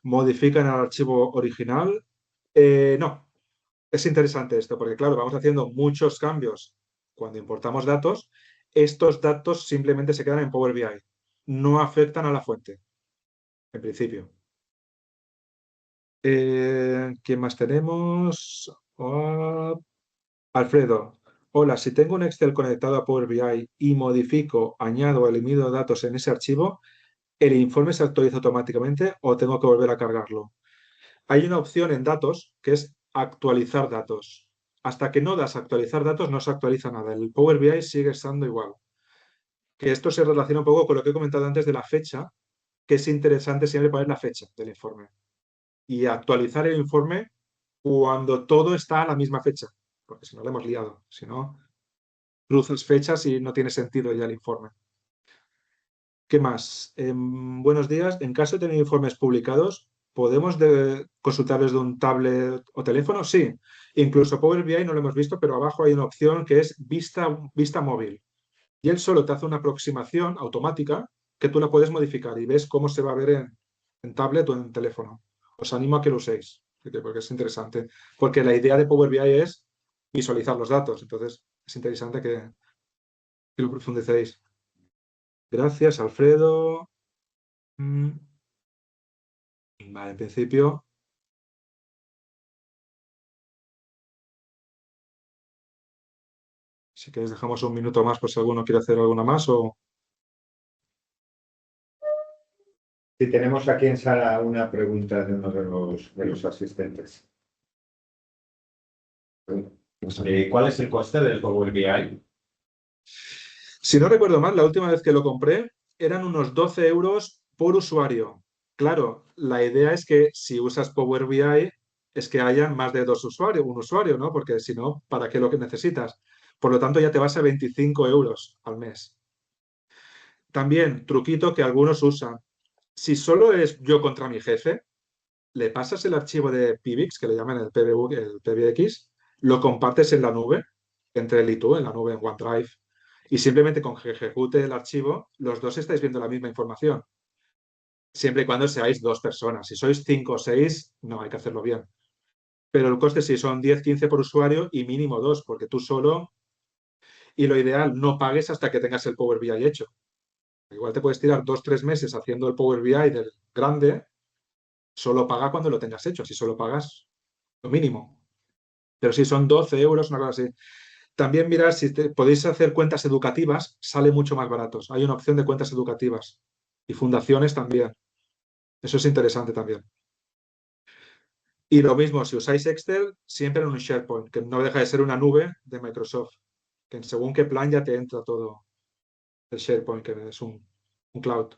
modifican el archivo original? No, es interesante esto, porque claro, vamos haciendo muchos cambios cuando importamos datos. Estos datos simplemente se quedan en Power BI, no afectan a la fuente, en principio. ¿Quién más tenemos? Alfredo, hola, si tengo un Excel conectado a Power BI y modifico, añado o elimino datos en ese archivo, ¿el informe se actualiza automáticamente o tengo que volver a cargarlo? Hay una opción en datos que es actualizar datos. Hasta que no das a actualizar datos no se actualiza nada. El Power BI sigue estando igual. Que esto se relaciona un poco con lo que he comentado antes de la fecha, que es interesante siempre poner la fecha del informe y actualizar el informe cuando todo está a la misma fecha, porque si no lo hemos liado. Si no, cruzas fechas y no tiene sentido ya el informe. ¿Qué más? Buenos días. En caso de tener informes publicados, ¿podemos consultarles de un tablet o teléfono? Sí. Incluso Power BI no lo hemos visto, pero abajo hay una opción que es vista móvil. Y él solo te hace una aproximación automática que tú la puedes modificar y ves cómo se va a ver en tablet o en teléfono. Os animo a que lo uséis, porque es interesante. Porque la idea de Power BI es visualizar los datos. Entonces, es interesante que lo profundicéis. Gracias, Alfredo. Mm, Vale, en principio, si queréis dejamos un minuto más por si alguno quiere hacer alguna más o... Si tenemos aquí en sala una pregunta de uno de los asistentes. ¿Cuál es el coste del Power BI? Si no recuerdo mal, la última vez que lo compré eran unos 12 euros por usuario. Claro, la idea es que si usas Power BI es que hayan más de un usuario, ¿no? Porque si no, ¿para qué lo que necesitas? Por lo tanto, ya te vas a 25 euros al mes. También, truquito que algunos usan. Si solo es yo contra mi jefe, le pasas el archivo de PBX, que le llaman el PBX, lo compartes en la nube, entre él y tú, en la nube en OneDrive, y simplemente con que ejecute el archivo, los dos estáis viendo la misma información, siempre y cuando seáis dos personas. Si sois 5 o 6, no, hay que hacerlo bien. Pero el coste sí son 10, 15 por usuario y mínimo dos, porque tú solo, y lo ideal, no pagues hasta que tengas el Power BI hecho. Igual te puedes tirar 2, 3 meses haciendo el Power BI del grande, solo paga cuando lo tengas hecho, si solo pagas lo mínimo. Pero si son 12 euros, una cosa así. También mirar si podéis hacer cuentas educativas, sale mucho más baratos. Hay una opción de cuentas educativas y fundaciones también. Eso es interesante también. Y lo mismo, si usáis Excel, siempre en un SharePoint, que no deja de ser una nube de Microsoft, que según qué plan ya te entra todo el SharePoint, que es un cloud.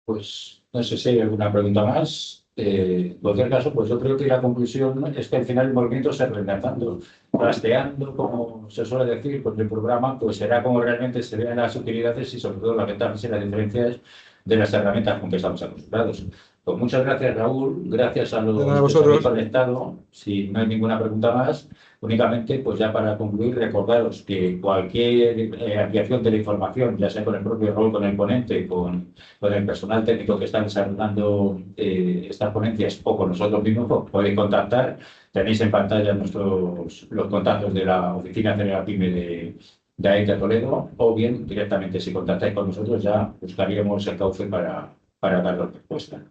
Pues no sé si hay alguna pregunta más. En cualquier caso, pues yo creo que la conclusión es que al final el movimiento se reenlazando, trasteando, como se suele decir, pues el programa pues será como realmente se vean las utilidades y sobre todo las ventajas y las diferencias de las herramientas con que estamos acostumbrados. Pues muchas gracias, Raúl. Gracias a De nada, los que se habéis vosotros. conectado. Si no hay ninguna pregunta más, únicamente, pues ya para concluir, recordaros que cualquier ampliación de la información, ya sea con el propio Raúl, con el ponente, con el personal técnico que está desarrollando estas ponencias o con nosotros mismos, pues podéis contactar. Tenéis en pantalla los contactos de la Oficina General PYME de AECA Toledo, o bien directamente si contactáis con nosotros ya buscaríamos el cauce para daros respuesta.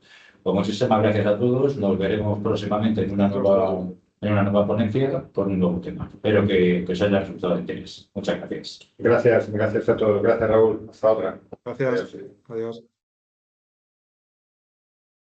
Pues muchísimas gracias a todos. Nos veremos próximamente en una nueva ponencia con un nuevo tema. Espero que os haya resultado de interés. Muchas gracias. Gracias a todos. Gracias, Raúl. Hasta otra. Gracias. Adiós.